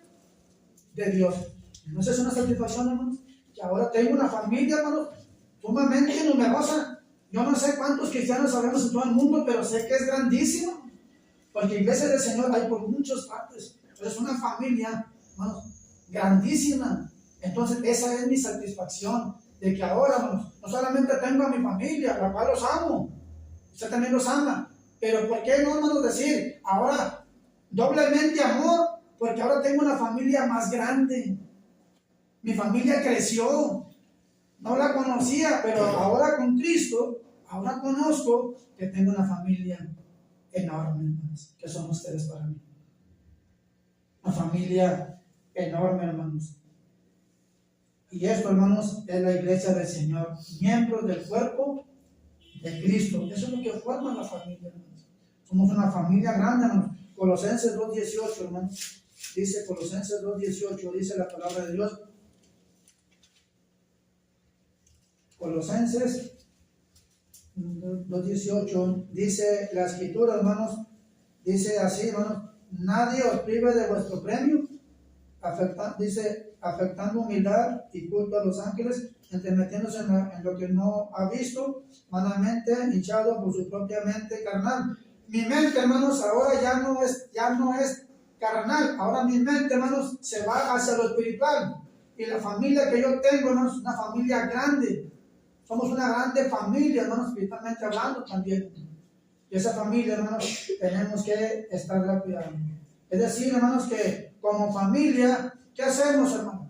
de Dios. ¿No es una satisfacción, hermanos? Que ahora tengo una familia, hermanos, sumamente numerosa. Yo no sé cuántos cristianos sabemos en todo el mundo, pero sé que es grandísimo. Porque iglesias del Señor hay por muchas partes. Pero es una familia, hermanos, grandísima. Entonces, esa es mi satisfacción. De que ahora, hermanos, no solamente tengo a mi familia, la cual los amo. Usted también los ama. Pero ¿por qué no, hermanos, decir ahora doblemente amor? Porque ahora tengo una familia más grande. Mi familia creció. No la conocía, pero ahora con Cristo, ahora conozco que tengo una familia enorme, hermanos, que son ustedes para mí. Una familia enorme, hermanos. Y esto, hermanos, es la iglesia del Señor, miembros del cuerpo de Cristo. Eso es lo que forma la familia, hermanos. Somos una familia grande, hermanos. Colosenses 2:18, hermanos. Dice Colosenses 2:18, dice la palabra de Dios. Colosenses 2:18 dice la escritura, hermanos, dice así, hermanos: nadie os prive de vuestro premio, afectando humildad y culto a los ángeles, entremetiéndose en lo que no ha visto, vanamente hinchado por su propia mente carnal. Mi mente, hermanos, ahora ya no es carnal, ahora mi mente, hermanos, se va hacia lo espiritual. Y la familia que yo tengo, hermanos, es una familia grande. Somos una grande familia, hermanos, espiritualmente hablando también. Y esa familia, hermanos, tenemos que estarla cuidando. Es decir, hermanos, que como familia, ¿qué hacemos, hermanos?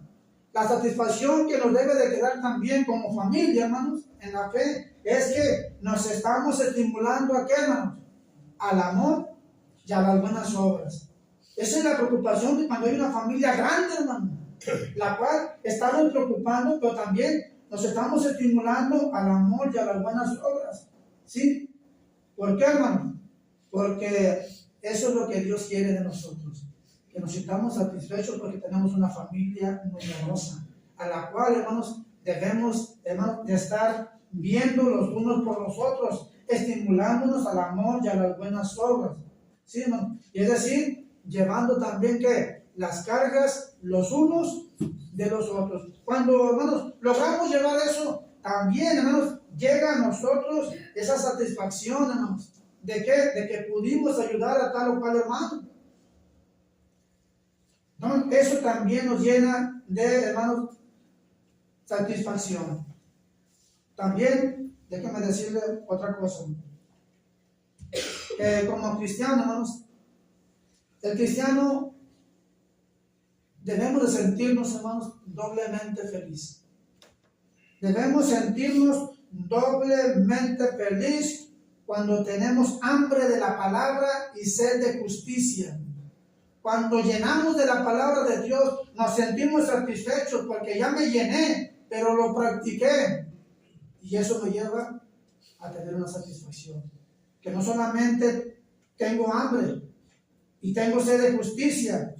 La satisfacción que nos debe de quedar también como familia, hermanos, en la fe, es que nos estamos estimulando ¿a qué, hermanos? Al amor y a las buenas obras. Esa es la preocupación de cuando hay una familia grande, hermano, la cual estamos preocupando, pero también nos estamos estimulando al amor y a las buenas obras. ¿Sí? ¿Por qué, hermano? Porque eso es lo que Dios quiere de nosotros. Que nos sintamos satisfechos porque tenemos una familia numerosa, a la cual, hermanos, debemos, hermanos, de estar viendo los unos por los otros, estimulándonos al amor y a las buenas obras. ¿Sí, hermano? Y es decir, llevando también que las cargas los unos de los otros. Cuando, hermanos, logramos llevar eso, también, hermanos, llega a nosotros esa satisfacción, hermanos. ¿De qué? De que pudimos ayudar a tal o cual hermano. ¿No? Eso también nos llena de, hermanos, satisfacción. También, déjame decirle otra cosa. Como cristiano, hermanos, el cristiano debemos de sentirnos, hermanos, doblemente felices. Debemos sentirnos doblemente felices cuando tenemos hambre de la palabra y sed de justicia. Cuando llenamos de la palabra de Dios, nos sentimos satisfechos porque ya me llené, pero lo practiqué. Y eso me lleva a tener una satisfacción. Que no solamente tengo hambre y tengo sed de justicia.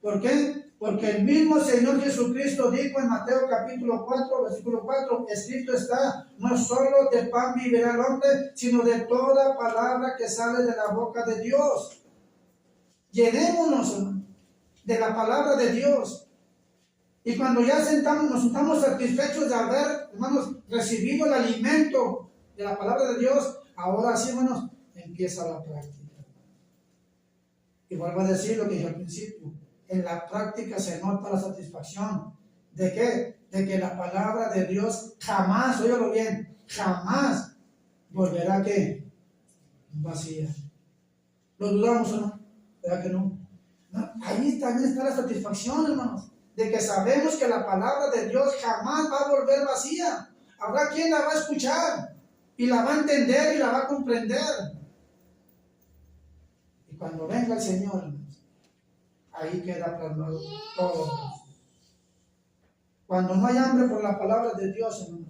¿Por qué? Porque el mismo Señor Jesucristo dijo en Mateo capítulo 4, versículo 4, escrito está, no solo de pan vivirá el hombre, sino de toda palabra que sale de la boca de Dios. Llenémonos, hermano, de la palabra de Dios. Y cuando ya nos sentamos satisfechos de haber, hermanos, recibido el alimento de la palabra de Dios, ahora sí, hermanos, empieza la práctica. Y vuelvo a decir lo que dije al principio. En la práctica se nota la satisfacción. ¿De qué? De que la palabra de Dios jamás, óyalo bien, jamás volverá a ¿qué? Vacía. ¿Lo dudamos o no? ¿Verdad que no? ¿No? Ahí también está la satisfacción, hermanos, de que sabemos que la palabra de Dios jamás va a volver vacía. Habrá quien la va a escuchar y la va a entender y la va a comprender. Y cuando venga el Señor, hermanos, ahí queda plasmado todo. Cuando no hay hambre por la palabra de Dios, hermanos,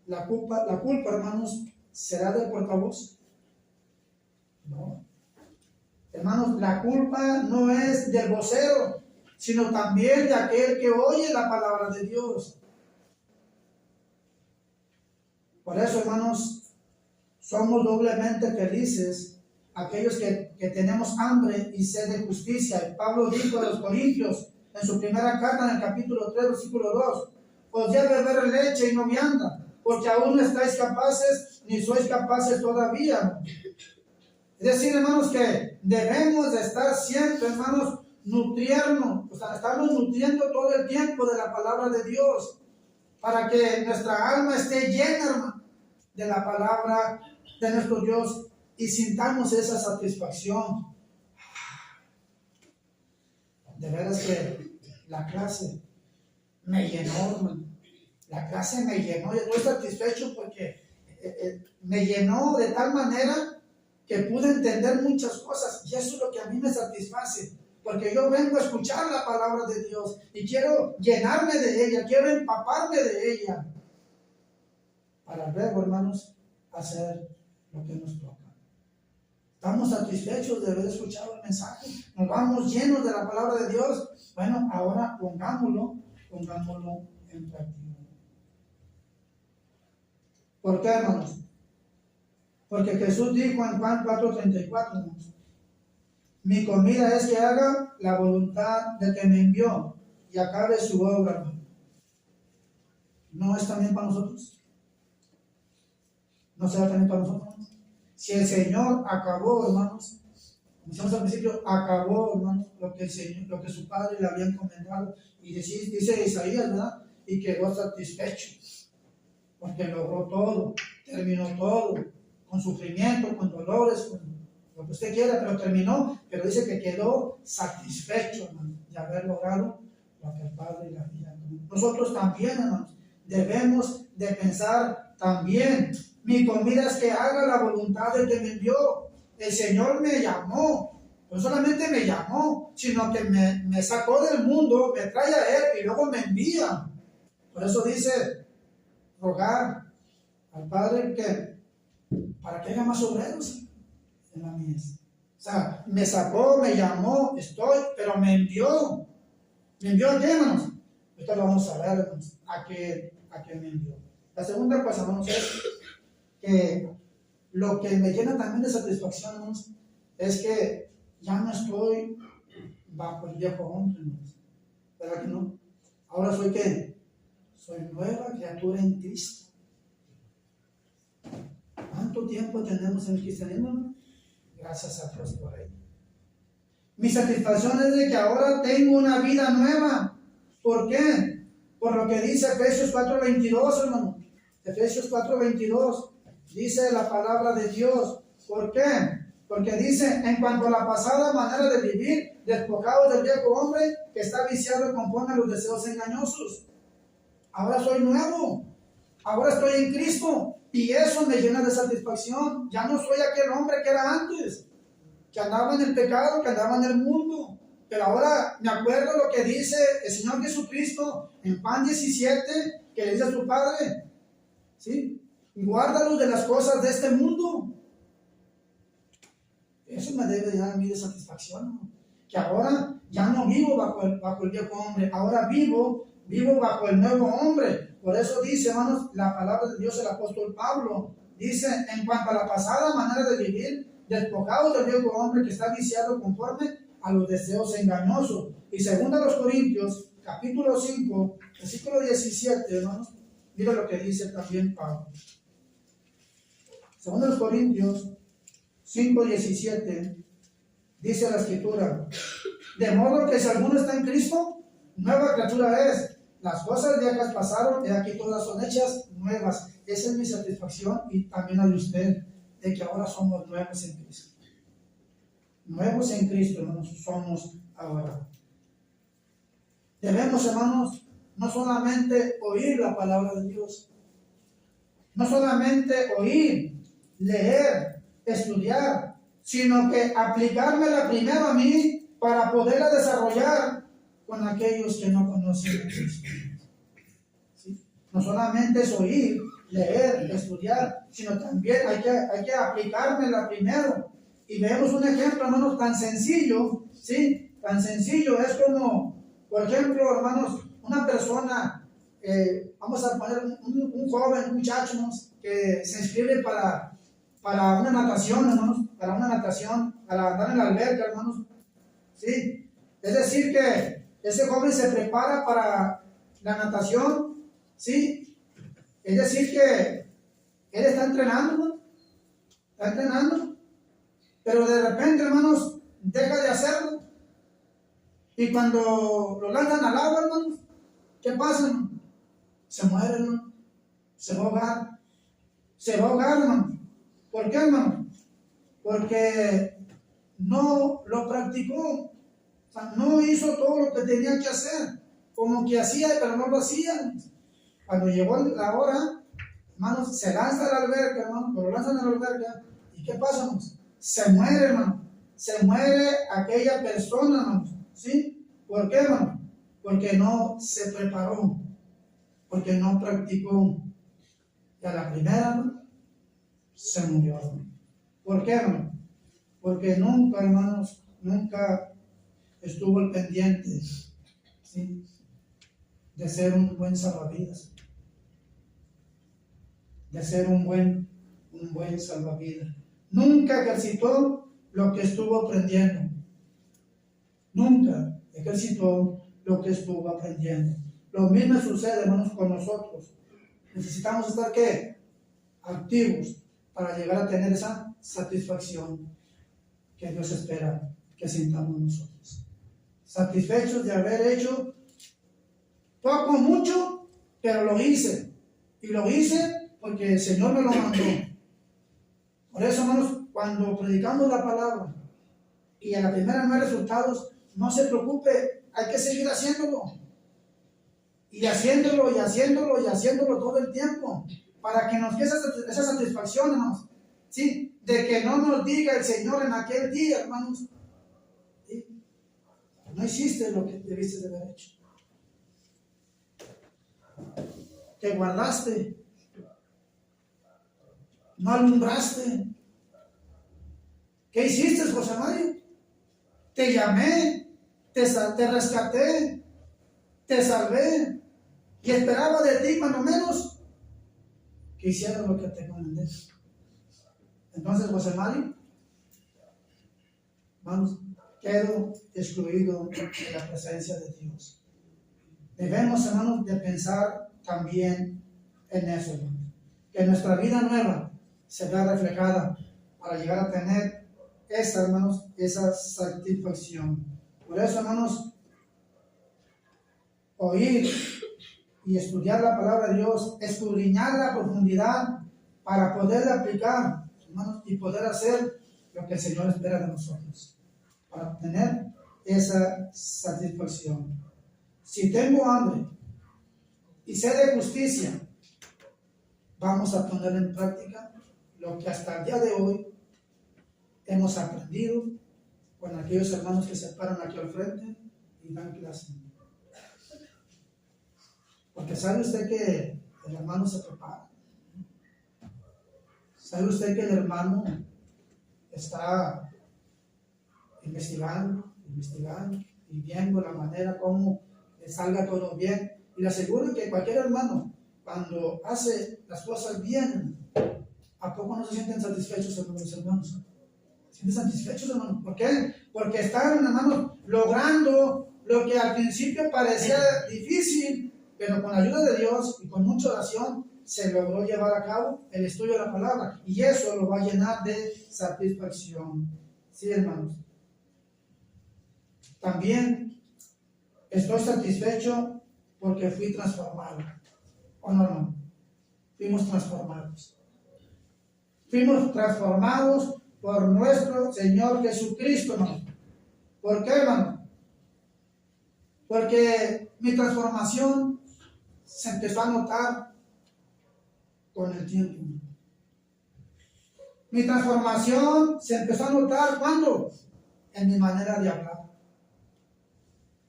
la culpa, hermanos, será del portavoz. No. Hermanos, la culpa no es del vocero, sino también de aquel que oye la palabra de Dios. Por eso, hermanos, somos doblemente felices aquellos que tenemos hambre y sed de justicia. Y Pablo dijo a los Corintios en su primera carta, en el capítulo 3, versículo 2, os ya beber leche y no vianda, porque aún no estáis capaces, ni sois capaces todavía. Es decir, hermanos, que debemos de estar siempre, hermanos, nutrirnos, o sea, estarnos nutriendo todo el tiempo de la palabra de Dios, para que nuestra alma esté llena, hermano, de la palabra de nuestro Dios y sintamos esa satisfacción. De veras que la clase me llenó, hermano. La clase me llenó, yo estoy satisfecho porque me llenó de tal manera que pude entender muchas cosas, y eso es lo que a mí me satisface, porque yo vengo a escuchar la palabra de Dios y quiero llenarme de ella, quiero empaparme de ella, para luego, hermanos, hacer lo que nos toca. Estamos satisfechos de haber escuchado el mensaje, nos vamos llenos de la palabra de Dios. Bueno, ahora pongámoslo en práctica. ¿Por qué, hermanos? Porque Jesús dijo en Juan 4:34, hermanos, mi comida es que haga la voluntad del que me envió y acabe su obra, hermano. ¿No es también para nosotros? ¿No será también para nosotros? Si el Señor acabó, hermanos, como decíamos al principio, acabó, hermanos, lo que su Padre le había encomendado, y dice Isaías, ¿verdad? Y quedó satisfecho, porque logró todo, terminó todo, con sufrimiento, con dolores, con lo que usted quiera, pero terminó, pero dice que quedó satisfecho, hermano, de haber logrado lo que el Padre le había. Nosotros también, hermanos, debemos de pensar también, mi comida es que haga la voluntad del que me envió. El Señor me llamó, no solamente me llamó, sino que me sacó del mundo, me trae a Él y luego me envía. Por eso dice, rogar al Padre que para que haya más obreros en la mies. O sea, me sacó, me llamó, pero me envió. ¿Me envió a qué, hermanos? Esto lo vamos a ver, hermanos, a qué me envió. La segunda cosa, hermanos, es que lo que me llena también de satisfacción, hermanos, es que ya no estoy bajo el viejo hombre, hermanos. ¿Verdad que no? Ahora soy ¿qué? Soy nueva criatura en Cristo. ¿Cuánto tiempo tenemos en el cristianismo, hermano? Gracias a Dios por ello. Mi satisfacción es de que ahora tengo una vida nueva. ¿Por qué? Por lo que dice Efesios 4:22, hermano. Efesios 4:22 dice la palabra de Dios. ¿Por qué? Porque dice, en cuanto a la pasada manera de vivir, despojados del viejo hombre que está viciado conforme a los deseos engañosos. Ahora soy nuevo. Ahora estoy en Cristo. Y eso me llena de satisfacción. Ya no soy aquel hombre que era antes, que andaba en el pecado, que andaba en el mundo. Pero ahora me acuerdo lo que dice el Señor Jesucristo en Juan 17, que le dice a su Padre, ¿sí? Guárdalos de las cosas de este mundo. Eso me debe llenar a mí de satisfacción, ¿no? que ahora ya no vivo bajo el viejo hombre, ahora vivo bajo el nuevo hombre. Por eso dice, hermanos, la palabra de Dios, el apóstol Pablo, dice, en cuanto a la pasada manera de vivir, despojados del viejo hombre que está viciado conforme a los deseos engañosos. Y segundo a los Corintios, capítulo 5, versículo 17, hermanos, mira lo que dice también Pablo. Segundo a los Corintios 5, 17, dice la Escritura, de modo que si alguno está en Cristo, nueva criatura es. Las cosas viejas pasaron y aquí todas son hechas nuevas. Esa es mi satisfacción y también la de usted, de que ahora somos nuevos en Cristo. Nuevos en Cristo, hermanos, somos ahora. Debemos, hermanos, no solamente oír la palabra de Dios, no solamente oír, leer, estudiar, sino que aplicármela primero a mí para poderla desarrollar con aquellos que no conocen a Cristo. ¿Sí? No solamente es oír, leer, estudiar, sino también hay que aplicármela primero. Y vemos un ejemplo, hermanos, tan sencillo, ¿sí? Tan sencillo, es como, por ejemplo, hermanos, una persona, vamos a poner un joven, un muchacho, ¿no?, que se inscribe para una natación, hermanos, para andar en la alberca, hermanos, ¿sí? Es decir, que ese joven se prepara para la natación, ¿sí? Es decir, que él está entrenando, ¿no? Está entrenando, pero de repente, hermanos, deja de hacerlo. Y cuando lo lanzan al agua, hermanos, ¿qué pasa, hermano? Se muere, hermano. Se va a ahogar. Se va a ahogar, hermano. ¿Por qué, hermano? Porque no lo practicó. O sea, no hizo todo lo que tenía que hacer. Como que hacía, pero no lo hacía. Cuando llegó la hora, hermanos, se lanza a la alberca, hermano. Pero lo lanzan a la alberca. ¿Y qué pasa, hermanos? Se muere, hermano. Se muere aquella persona, hermano. ¿Sí? ¿Por qué, hermano? Porque no se preparó. Porque no practicó. Y a la primera, hermano, se murió. ¿Por qué, hermano? Porque nunca, hermanos, nunca estuvo al pendiente, ¿sí?, de ser un buen salvavidas, de ser un buen salvavidas. Nunca ejercitó lo que estuvo aprendiendo. Nunca ejercitó lo que estuvo aprendiendo. Lo mismo sucede, hermanos, con nosotros. Necesitamos estar, ¿qué?, activos para llegar a tener esa satisfacción que Dios espera que sintamos nosotros. Satisfechos de haber hecho poco, mucho, pero lo hice. Y lo hice porque el Señor me lo mandó. Por eso, hermanos, cuando predicamos la palabra y a la primera no hay resultados, no se preocupe, hay que seguir haciéndolo. Y haciéndolo, y haciéndolo, y haciéndolo todo el tiempo, para que nos quede esa satisfacción, hermanos, ¿sí?, de que no nos diga el Señor en aquel día, hermanos, ¿sí?, no hiciste lo que debiste de haber hecho. Te guardaste, no alumbraste. ¿Qué hiciste, José Mario? Te llamé, te rescaté, te salvé y esperaba de ti, cuando menos, que hicieras lo que te encomendé. Entonces, José Mario, vamos, quedo excluido de la presencia de Dios. Debemos, hermanos, de pensar también en eso, hermanos, que nuestra vida nueva se vea reflejada para llegar a tener esa, hermanos, esa satisfacción. Por eso, hermanos, oír y estudiar la palabra de Dios, escudriñar la profundidad para poder aplicar, hermanos, y poder hacer lo que el Señor espera de nosotros, para tener esa satisfacción. Si tengo hambre y sed de justicia, vamos a poner en práctica lo que hasta el día de hoy hemos aprendido con aquellos hermanos que se paran aquí al frente y dan clase. Porque sabe usted que el hermano se prepara. ¿Sabe usted que el hermano está investigando? investigando y viendo la manera como salga todo bien. Y le aseguro que cualquier hermano, cuando hace las cosas bien, ¿a poco no se sienten satisfechos, hermanos? ¿Se sienten satisfechos, hermanos? ¿Por qué? Porque están, hermanos, logrando lo que al principio parecía difícil, pero con la ayuda de Dios y con mucha oración se logró llevar a cabo el estudio de la palabra, y eso lo va a llenar de satisfacción. Sí, hermanos. También estoy satisfecho porque fui transformado. ¿O no, hermano? Fuimos transformados. Fuimos transformados por nuestro Señor Jesucristo, hermano. ¿Por qué, hermano? Porque mi transformación se empezó a notar con el tiempo. Mi transformación se empezó a notar, ¿cuándo? En mi manera de hablar.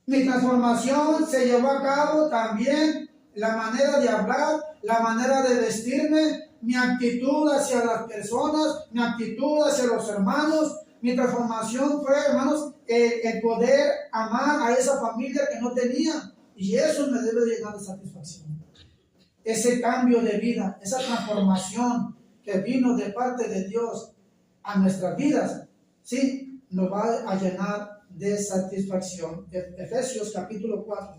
Mi transformación se llevó a cabo también la manera de hablar, la manera de vestirme, mi actitud hacia las personas, mi actitud hacia los hermanos. Mi transformación fue, hermanos, el poder amar a esa familia que no tenía, y eso me debe llenar de satisfacción. Ese cambio de vida, esa transformación que vino de parte de Dios a nuestras vidas, sí, nos va a llenar de satisfacción. Efesios capítulo 4.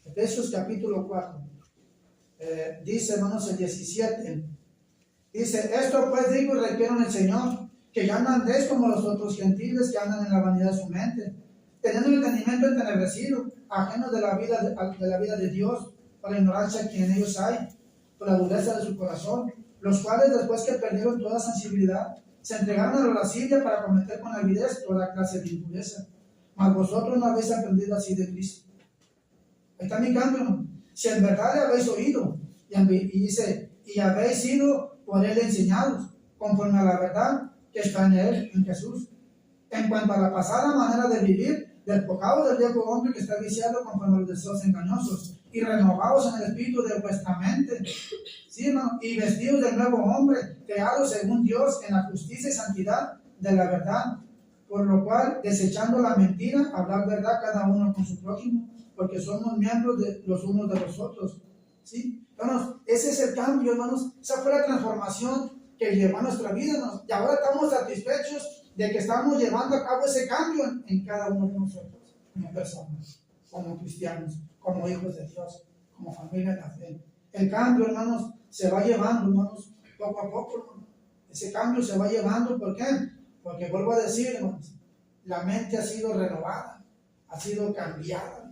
Efesios capítulo 4. Dice, hermanos, el 17. Dice: esto pues digo y requiero en el Señor, que ya no andéis como los otros gentiles que andan en la vanidad de su mente, teniendo el entendimiento entenebrecido, ajenos de la vida de Dios, por la ignorancia que en ellos hay, por la dureza de su corazón, los cuales después que perdieron toda sensibilidad, se entregaron a la lascivia para cometer con avidez toda clase de impureza. Mas vosotros no habéis aprendido así de Cristo. Ahí está mi cambio, ¿no? Si en verdad le habéis oído, y dice, y habéis sido por él enseñados, conforme a la verdad que está en él, en Jesús, en cuanto a la pasada manera de vivir, despojados del viejo hombre que está viciado conforme a los deseos engañosos, y renovados en el espíritu de vuestra mente, ¿sí, hermano? Y vestidos del nuevo hombre, creado según Dios en la justicia y santidad de la verdad, por lo cual, desechando la mentira, hablar verdad cada uno con su prójimo, porque somos miembros de los unos de los otros, ¿sí? Hermanos, ese es el cambio, hermanos. Esa fue la transformación que llevó a nuestra vida, hermanos. Y ahora estamos satisfechos de que estamos llevando a cabo ese cambio en cada uno de nosotros, como personas, como cristianos, como hijos de Dios, como familia de la fe. El cambio, hermanos, se va llevando, hermanos, poco a poco, hermanos. Ese cambio se va llevando, ¿por qué? Porque vuelvo a decir, hermanos, la mente ha sido renovada, ha sido cambiada.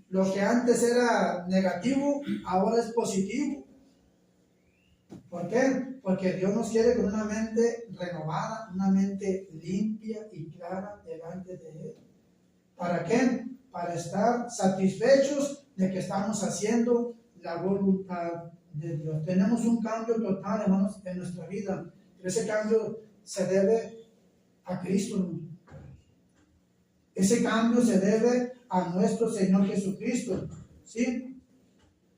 Lo que antes era negativo, ahora es positivo. ¿Por qué? Porque Dios nos quiere con una mente renovada, una mente limpia y clara delante de Él. ¿Para qué? Para estar satisfechos de que estamos haciendo la voluntad de Dios. Tenemos un cambio total, hermanos, en nuestra vida. Pero ese cambio se debe a Cristo, hermanos. Ese cambio se debe a nuestro Señor Jesucristo, ¿sí?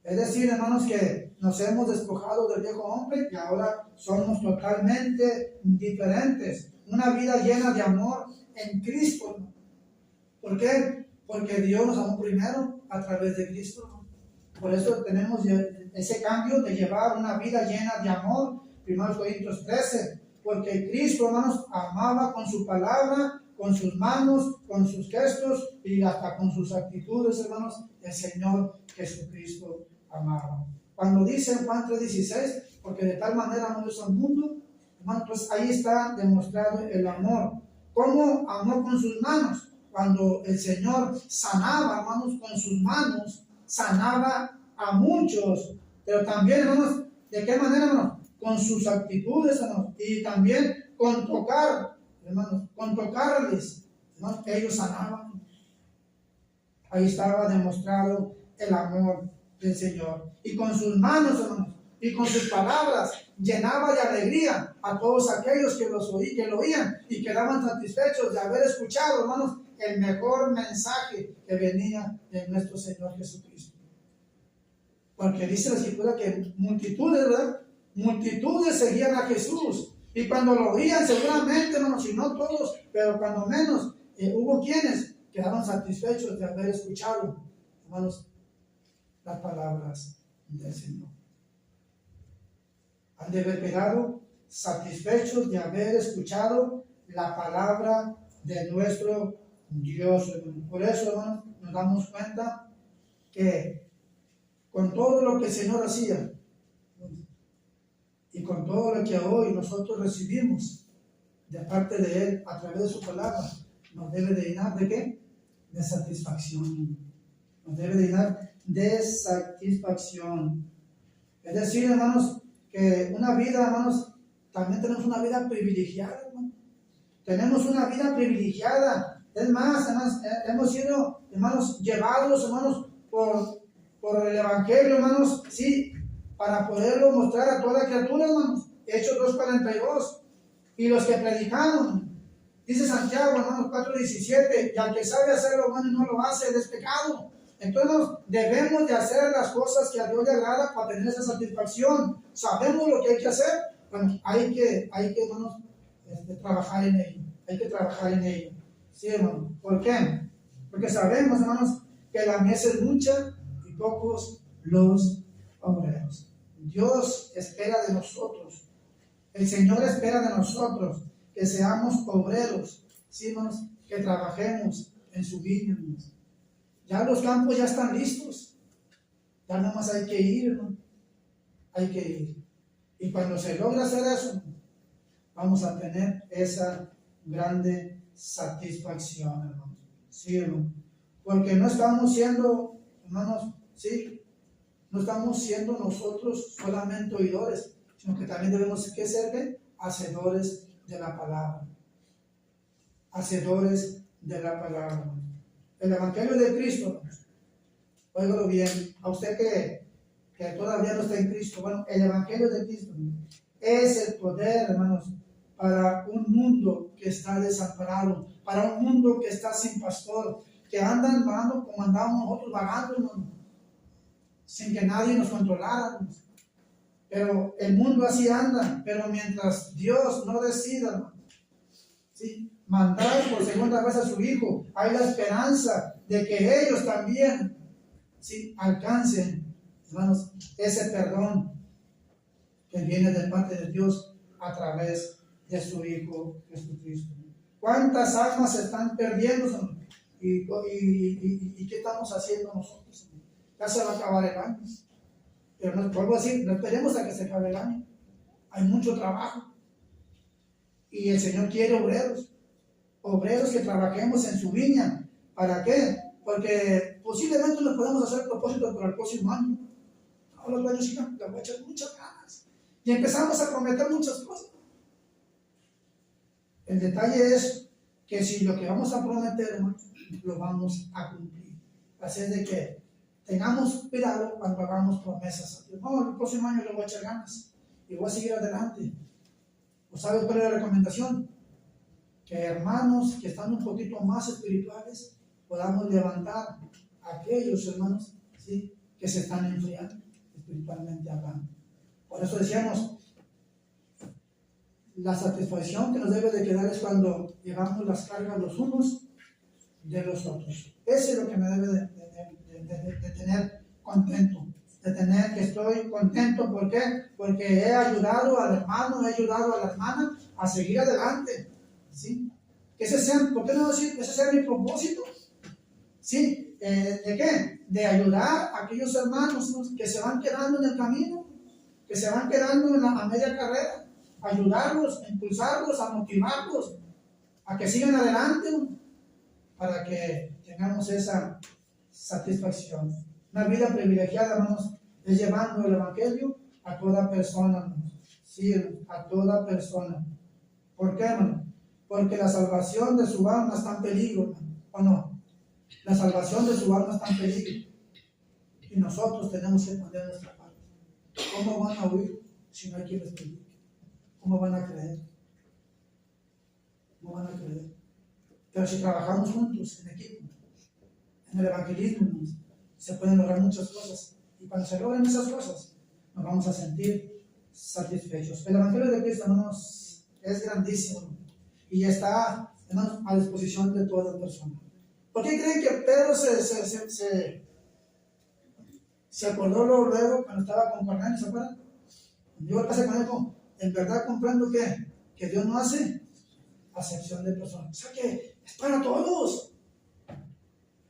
Es decir, hermanos, que nos hemos despojado del viejo hombre y ahora somos totalmente diferentes. Una vida llena de amor en Cristo. ¿Por qué? Porque Dios nos amó primero a través de Cristo. Por eso tenemos ese cambio de llevar una vida llena de amor. 1 Corintios 13. Porque Cristo, hermanos, amaba con su palabra, con sus manos, con sus gestos y hasta con sus actitudes, hermanos, el Señor Jesucristo amaba. Cuando dice en Juan 3:16, porque de tal manera amó Dios al mundo, hermanos, pues ahí está demostrado el amor. ¿Cómo amó con sus manos? Cuando el Señor sanaba, hermanos, con sus manos, sanaba a muchos, pero también, hermanos, ¿de qué manera, hermanos? Con sus actitudes, hermanos, y también con tocar, hermanos, con tocarles, hermanos, ellos sanaban. Ahí estaba demostrado el amor del Señor. Y con sus manos, hermanos, y con sus palabras, llenaba de alegría a todos aquellos que lo oían y quedaban satisfechos de haber escuchado, hermanos, el mejor mensaje que venía de nuestro Señor Jesucristo. Porque dice la Escritura que multitudes, ¿verdad? Multitudes seguían a Jesús. Y cuando lo oían, seguramente, hermanos, y no todos, pero cuando menos, hubo quienes quedaron satisfechos de haber escuchado, hermanos, las palabras del Señor. Han de haber quedado satisfechos de haber escuchado la palabra de nuestro Dios, hermano. Por eso, hermanos, nos damos cuenta que con todo lo que el Señor hacía y con todo lo que hoy nosotros recibimos de parte de Él a través de su palabra, nos debe de llenar ¿de qué? De satisfacción. Nos debe de llenar de satisfacción. Es decir, hermanos, que una vida, hermanos, también tenemos una vida privilegiada, hermanos. Tenemos una vida privilegiada. Es más, hermanos, hemos sido, hermanos, llevados, hermanos, por el Evangelio, hermanos, sí, para poderlo mostrar a toda criatura, hermanos. Hechos 2:42. Y los que predicaron, dice Santiago, hermanos 4:17, y al que sabe hacer lo bueno y no lo hace, es pecado. Entonces debemos de hacer las cosas que a Dios le agrada para tener esa satisfacción. Sabemos lo que hay que hacer, bueno, hay que hermanos, trabajar en ello. Hay que trabajar en ello. Sí, hermano. ¿Por qué? Porque sabemos, hermanos, que la mies es mucha y pocos los obreros. Dios espera de nosotros. El Señor espera de nosotros que seamos obreros, ¿sí, hermanos? Que trabajemos en su viña, hermanos. Ya los campos ya están listos. Ya nada más hay que ir, hermano. Hay que ir. Y cuando se logra hacer eso, vamos a tener esa grande satisfacción, hermanos. Sí, hermano. Porque no estamos siendo, hermanos, sí, no estamos siendo nosotros solamente oidores, sino que también debemos que ser hacedores de la palabra. Hacedores de la palabra. El Evangelio de Cristo, óigalo bien, a usted que todavía no está en Cristo, bueno, el Evangelio de Cristo es el poder, hermanos, para un mundo que está desamparado, para un mundo que está sin pastor, que andan vagando como andamos nosotros vagando, hermanos, sin que nadie nos controlara, hermanos. Pero el mundo así anda, pero mientras Dios no decida, ¿sí?, mandar por segunda vez a su Hijo, hay la esperanza de que ellos también, ¿sí?, alcancen, hermanos, ese perdón que viene de parte de Dios a través de su Hijo Jesucristo. ¿Cuántas almas se están perdiendo, hermanos? ¿Y qué estamos haciendo nosotros, hermanos? Ya se va a acabar el año. Pero no, vuelvo a decir, no esperemos a que se acabe el año. Hay mucho trabajo. Y el Señor quiere obreros. Obreros que trabajemos en su viña. ¿Para qué? Porque posiblemente nos podemos hacer propósitos para el próximo año. Ahora los años sigan, le voy a echar muchas ganas. Y empezamos a prometer muchas cosas. El detalle es que si lo que vamos a prometer, hermanos, lo vamos a cumplir. Así es de que tengamos cuidado cuando hagamos promesas. No, el próximo año le voy a echar ganas y voy a seguir adelante. ¿O sabes cuál es la recomendación? Que hermanos que están un poquito más espirituales podamos levantar a aquellos hermanos, ¿sí?, que se están enfriando espiritualmente hablando. Por eso decíamos, la satisfacción que nos debe de quedar es cuando llevamos las cargas los unos de los otros. Eso es lo que me debe de tener contento, de tener que estoy contento. ¿Por qué? Porque he ayudado al hermano, he ayudado a la hermana a seguir adelante, ¿sí? Que ese sea, ¿por qué no decir que ese sea mi propósito? ¿Sí? ¿De qué? De ayudar a aquellos hermanos, ¿no?, que se van quedando en el camino, que se van quedando a media carrera, ayudarlos, a impulsarlos, a motivarlos, a que sigan adelante, ¿no?, para que tengamos esa satisfacción. Una vida privilegiada, hermanos, es llevando el Evangelio a toda persona, hermanos. Sí, a toda persona. ¿Por qué, hermano? Porque la salvación de su alma está en peligro, hermano. ¿O no? La salvación de su alma está en peligro. Y nosotros tenemos que poner nuestra parte. ¿Cómo van a oír si no hay quien les predique? ¿Cómo van a creer? ¿Cómo van a creer? Pero si trabajamos juntos, en equipo, en el evangelismo, se pueden lograr muchas cosas. Y cuando se logran esas cosas, nos vamos a sentir satisfechos. El Evangelio de Cristo, hermanos, es grandísimo. Y está hermanos, a disposición de toda persona. ¿Por qué creen que Pedro se acordó luego cuando estaba con Cornelio? ¿Se acuerdan? Yo pasé con él, en verdad comprendo que Dios no hace acepción de personas. O sea que es para todos.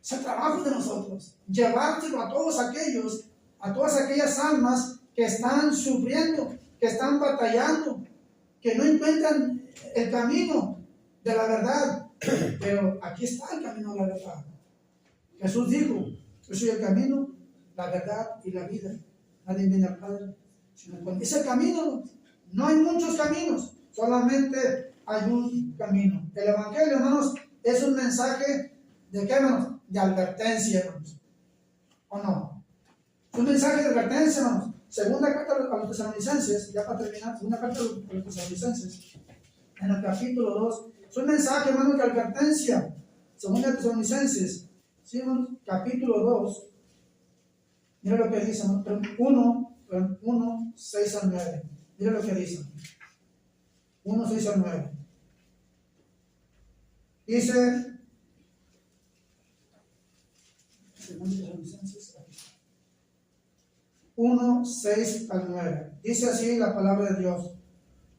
Es el trabajo de nosotros. Llevárselo a todos aquellos, a todas aquellas almas que están sufriendo, que están batallando, que no encuentran el camino de la verdad. Pero aquí está el camino de la verdad. Jesús dijo: yo soy el camino, la verdad y la vida. Nadie viene al Padre sino por mí. Es el camino. No hay muchos caminos, solamente hay un camino. El Evangelio, hermanos, es un mensaje de qué, hermanos? De advertencia, hermanos. ¿O no? Es un mensaje de advertencia, hermanos. Segunda carta a los Tesalonicenses, ya para terminar, segunda carta a los Tesalonicenses, en el capítulo 2, es un mensaje, hermanos, de advertencia. Segunda Tesalonicenses, ¿sí, hermanos? Capítulo 2, mira lo que dice, hermanos. 1, 6 al 9. Mira lo que dice. 1, 6 al 9. Dice, 1, 6 al 9. Dice así la palabra de Dios.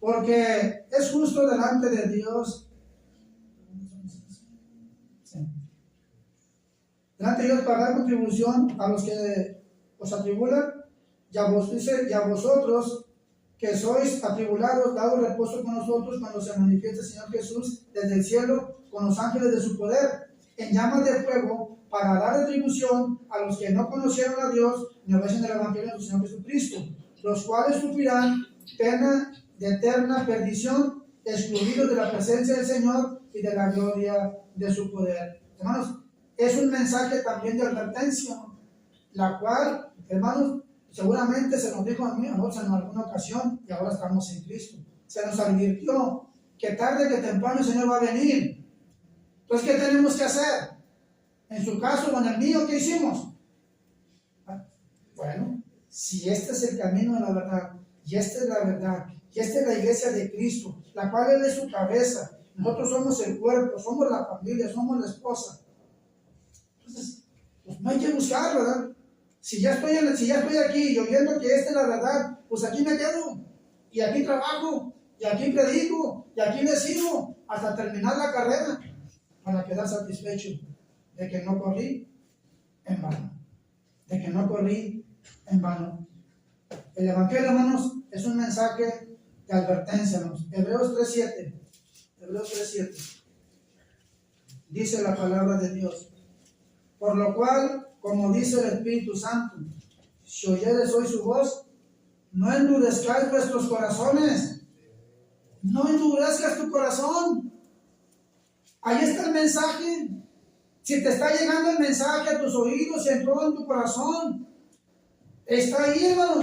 Porque es justo delante de Dios. Sí. Delante de Dios pagar contribución a los que os atribulan. Y a vosotros que sois atribulados, dado reposo con nosotros cuando se manifieste el Señor Jesús desde el cielo con los ángeles de su poder, en llamas de fuego, para dar retribución a los que no conocieron a Dios ni obedecen el Evangelio de su Señor Jesucristo, los cuales sufrirán pena de eterna perdición, excluidos de la presencia del Señor y de la gloria de su poder. Hermanos, es un mensaje también de advertencia, la cual, hermanos, seguramente se nos dijo a mí, a nosotros en alguna ocasión, y ahora estamos en Cristo. Se nos advirtió que tarde que temprano el Señor va a venir. Entonces, ¿qué tenemos que hacer? En su caso o en el mío, ¿qué hicimos? Bueno, si este es el camino de la verdad, y esta es la verdad, y esta es la iglesia de Cristo, la cual es de su cabeza, nosotros somos el cuerpo, somos la familia, somos la esposa. Entonces, pues no hay que buscar, ¿verdad? Si ya estoy aquí y oyendo que esta es la verdad, pues aquí me quedo, y aquí trabajo, y aquí predico, y aquí le sigo, hasta terminar la carrera, para quedar satisfecho de que no corrí en vano, de que no corrí en vano. El Evangelio, hermanos, es un mensaje de advertencia, hermanos. Hebreos 3:7, dice la palabra de Dios: por lo cual, como dice el Espíritu Santo, si oyeres hoy su voz, no endurezcáis vuestros corazones. No endurezcas tu corazón. Ahí está el mensaje. Si te está llegando el mensaje a tus oídos y entró en tu corazón, está ahí, hermano.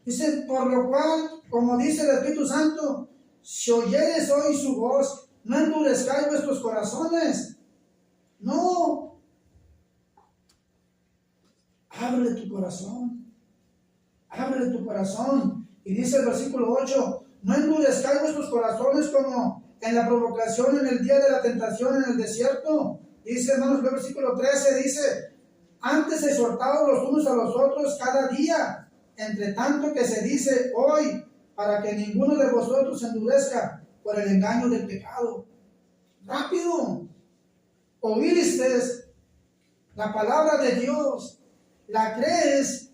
Dice, por lo cual, como dice el Espíritu Santo, si oyeres hoy su voz, no endurezcáis vuestros corazones. No. Abre tu corazón. Abre tu corazón. Y dice el versículo 8, no endurezcáis vuestros corazones como en la provocación en el día de la tentación en el desierto. Dice, hermanos, el versículo 13 dice, antes exhortaos los unos a los otros cada día, entre tanto que se dice hoy, para que ninguno de vosotros se endurezca por el engaño del pecado. Rápido. Oíste la palabra de Dios, la crees,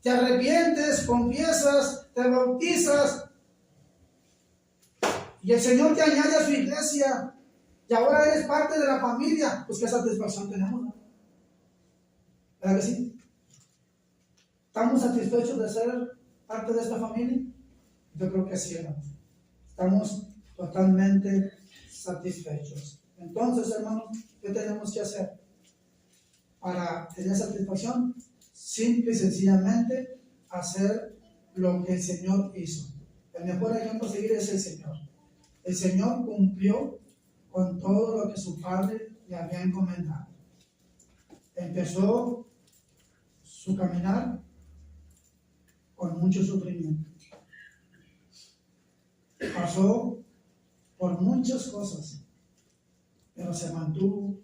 te arrepientes, confiesas, te bautizas, y el Señor te añade a su iglesia, y ahora eres parte de la familia. Pues qué satisfacción tenemos, ¿no? ¿Verdad que sí? ¿Estamos satisfechos de ser parte de esta familia? Yo creo que sí, hermanos. Estamos totalmente satisfechos. Entonces, hermanos, ¿qué tenemos que hacer para tener satisfacción? Simple y sencillamente hacer lo que el Señor hizo. El mejor ejemplo a seguir es el Señor. El Señor cumplió con todo lo que su Padre le había encomendado. Empezó su caminar con mucho sufrimiento. Pasó por muchas cosas, pero se mantuvo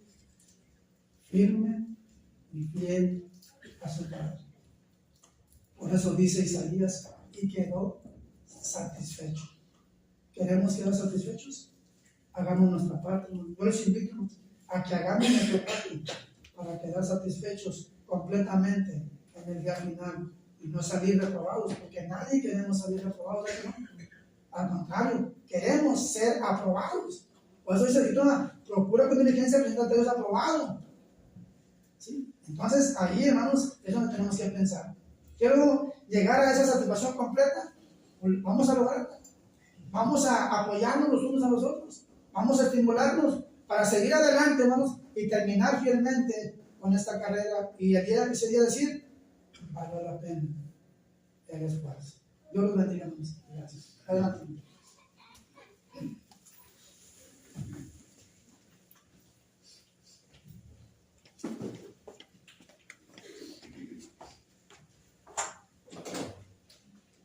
firme y fiel a su padre. Por eso dice Isaías, y quedó satisfecho. ¿Queremos quedar satisfechos? Hagamos nuestra parte. Yo les invito a que hagamos nuestra parte para quedar satisfechos completamente en el día final y no salir reprobados, porque nadie queremos salir reprobados, ¿no? Al contrario, queremos ser aprobados. Por eso dice la Escritura, procura con diligencia presentar a Dios aprobado. ¿Sí? Entonces, ahí, hermanos, es donde tenemos que pensar. Quiero llegar a esa satisfacción completa. Vamos a lograrla. Vamos a apoyarnos los unos a los otros. Vamos a estimularnos para seguir adelante, hermanos, y terminar fielmente con esta carrera. Y ese día decir, valió la pena el esfuerzo. Dios los bendiga, hermanos. Gracias. Adelante.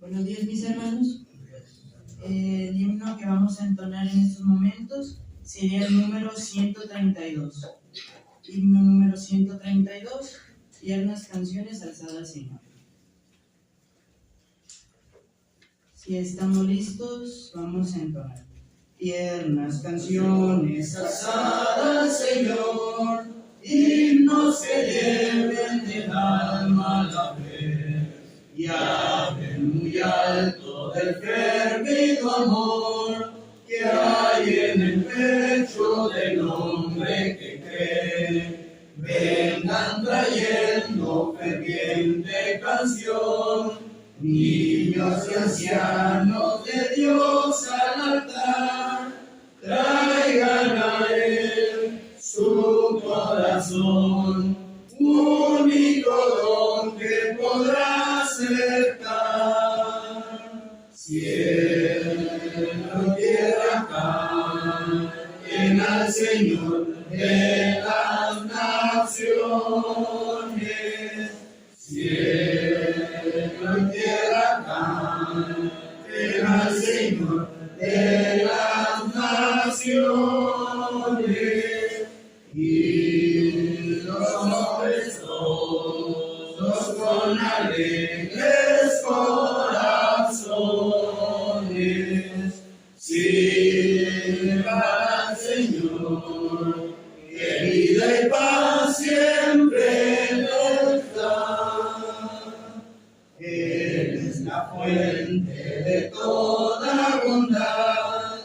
Buenos días, mis hermanos. El himno que vamos a entonar en estos momentos sería el número 132. Himno número 132, tiernas canciones alzadas al Señor. Si estamos listos, vamos a entonar. Tiernas canciones alzadas al Señor, himnos que lleven del alma la fe y hablen muy alto del fervido amor que hay en el pecho del hombre que cree. Vengan trayendo ferviente canción, niños y ancianos de Dios al altar, traigan a Él su corazón, único don que podrá acertar. Cielo y tierra canten al Señor de las naciones. Cielo y tierra canten al Señor de las naciones. Y los hombres todos con alegres corazones sirvan al Señor, que vida y paz siempre les da. Él es la fuente de toda bondad,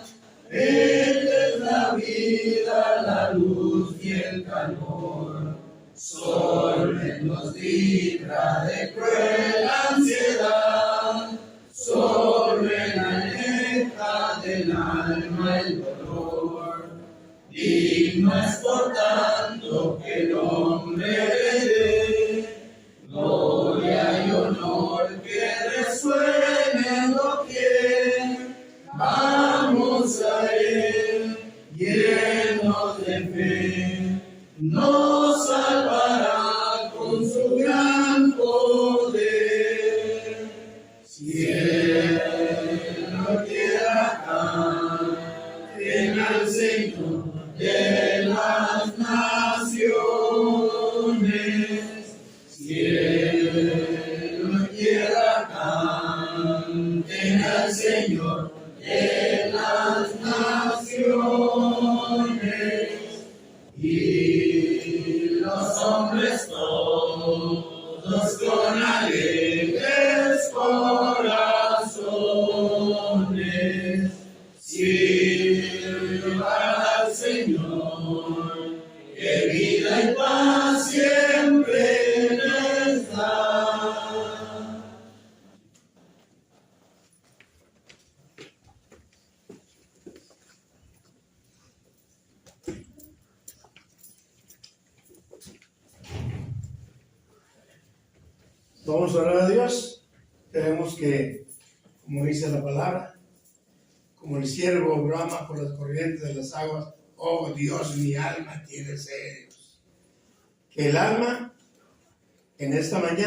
Él es la vida, la luz y el calor. Solo Él nos libra de cruel ansiedad, solo Él aleja del alma el dolor. Digno es por tanto que el hombre le dé gloria y honor que resuene doquier. Vamos a Él llenos de fe, nos salvará con su gran poder. Cielo, tierra, canten al Señor de las naciones. Cielo, tierra, canten al Señor de las naciones. Y los hombres todos con alegres corazones sirvan al Señor, que vida y paz siempre les da. Vamos a orar a Dios. Queremos que, como dice la palabra, como el ciervo brama por las corrientes de las aguas, oh Dios, mi alma tiene sed. Que el alma en esta mañana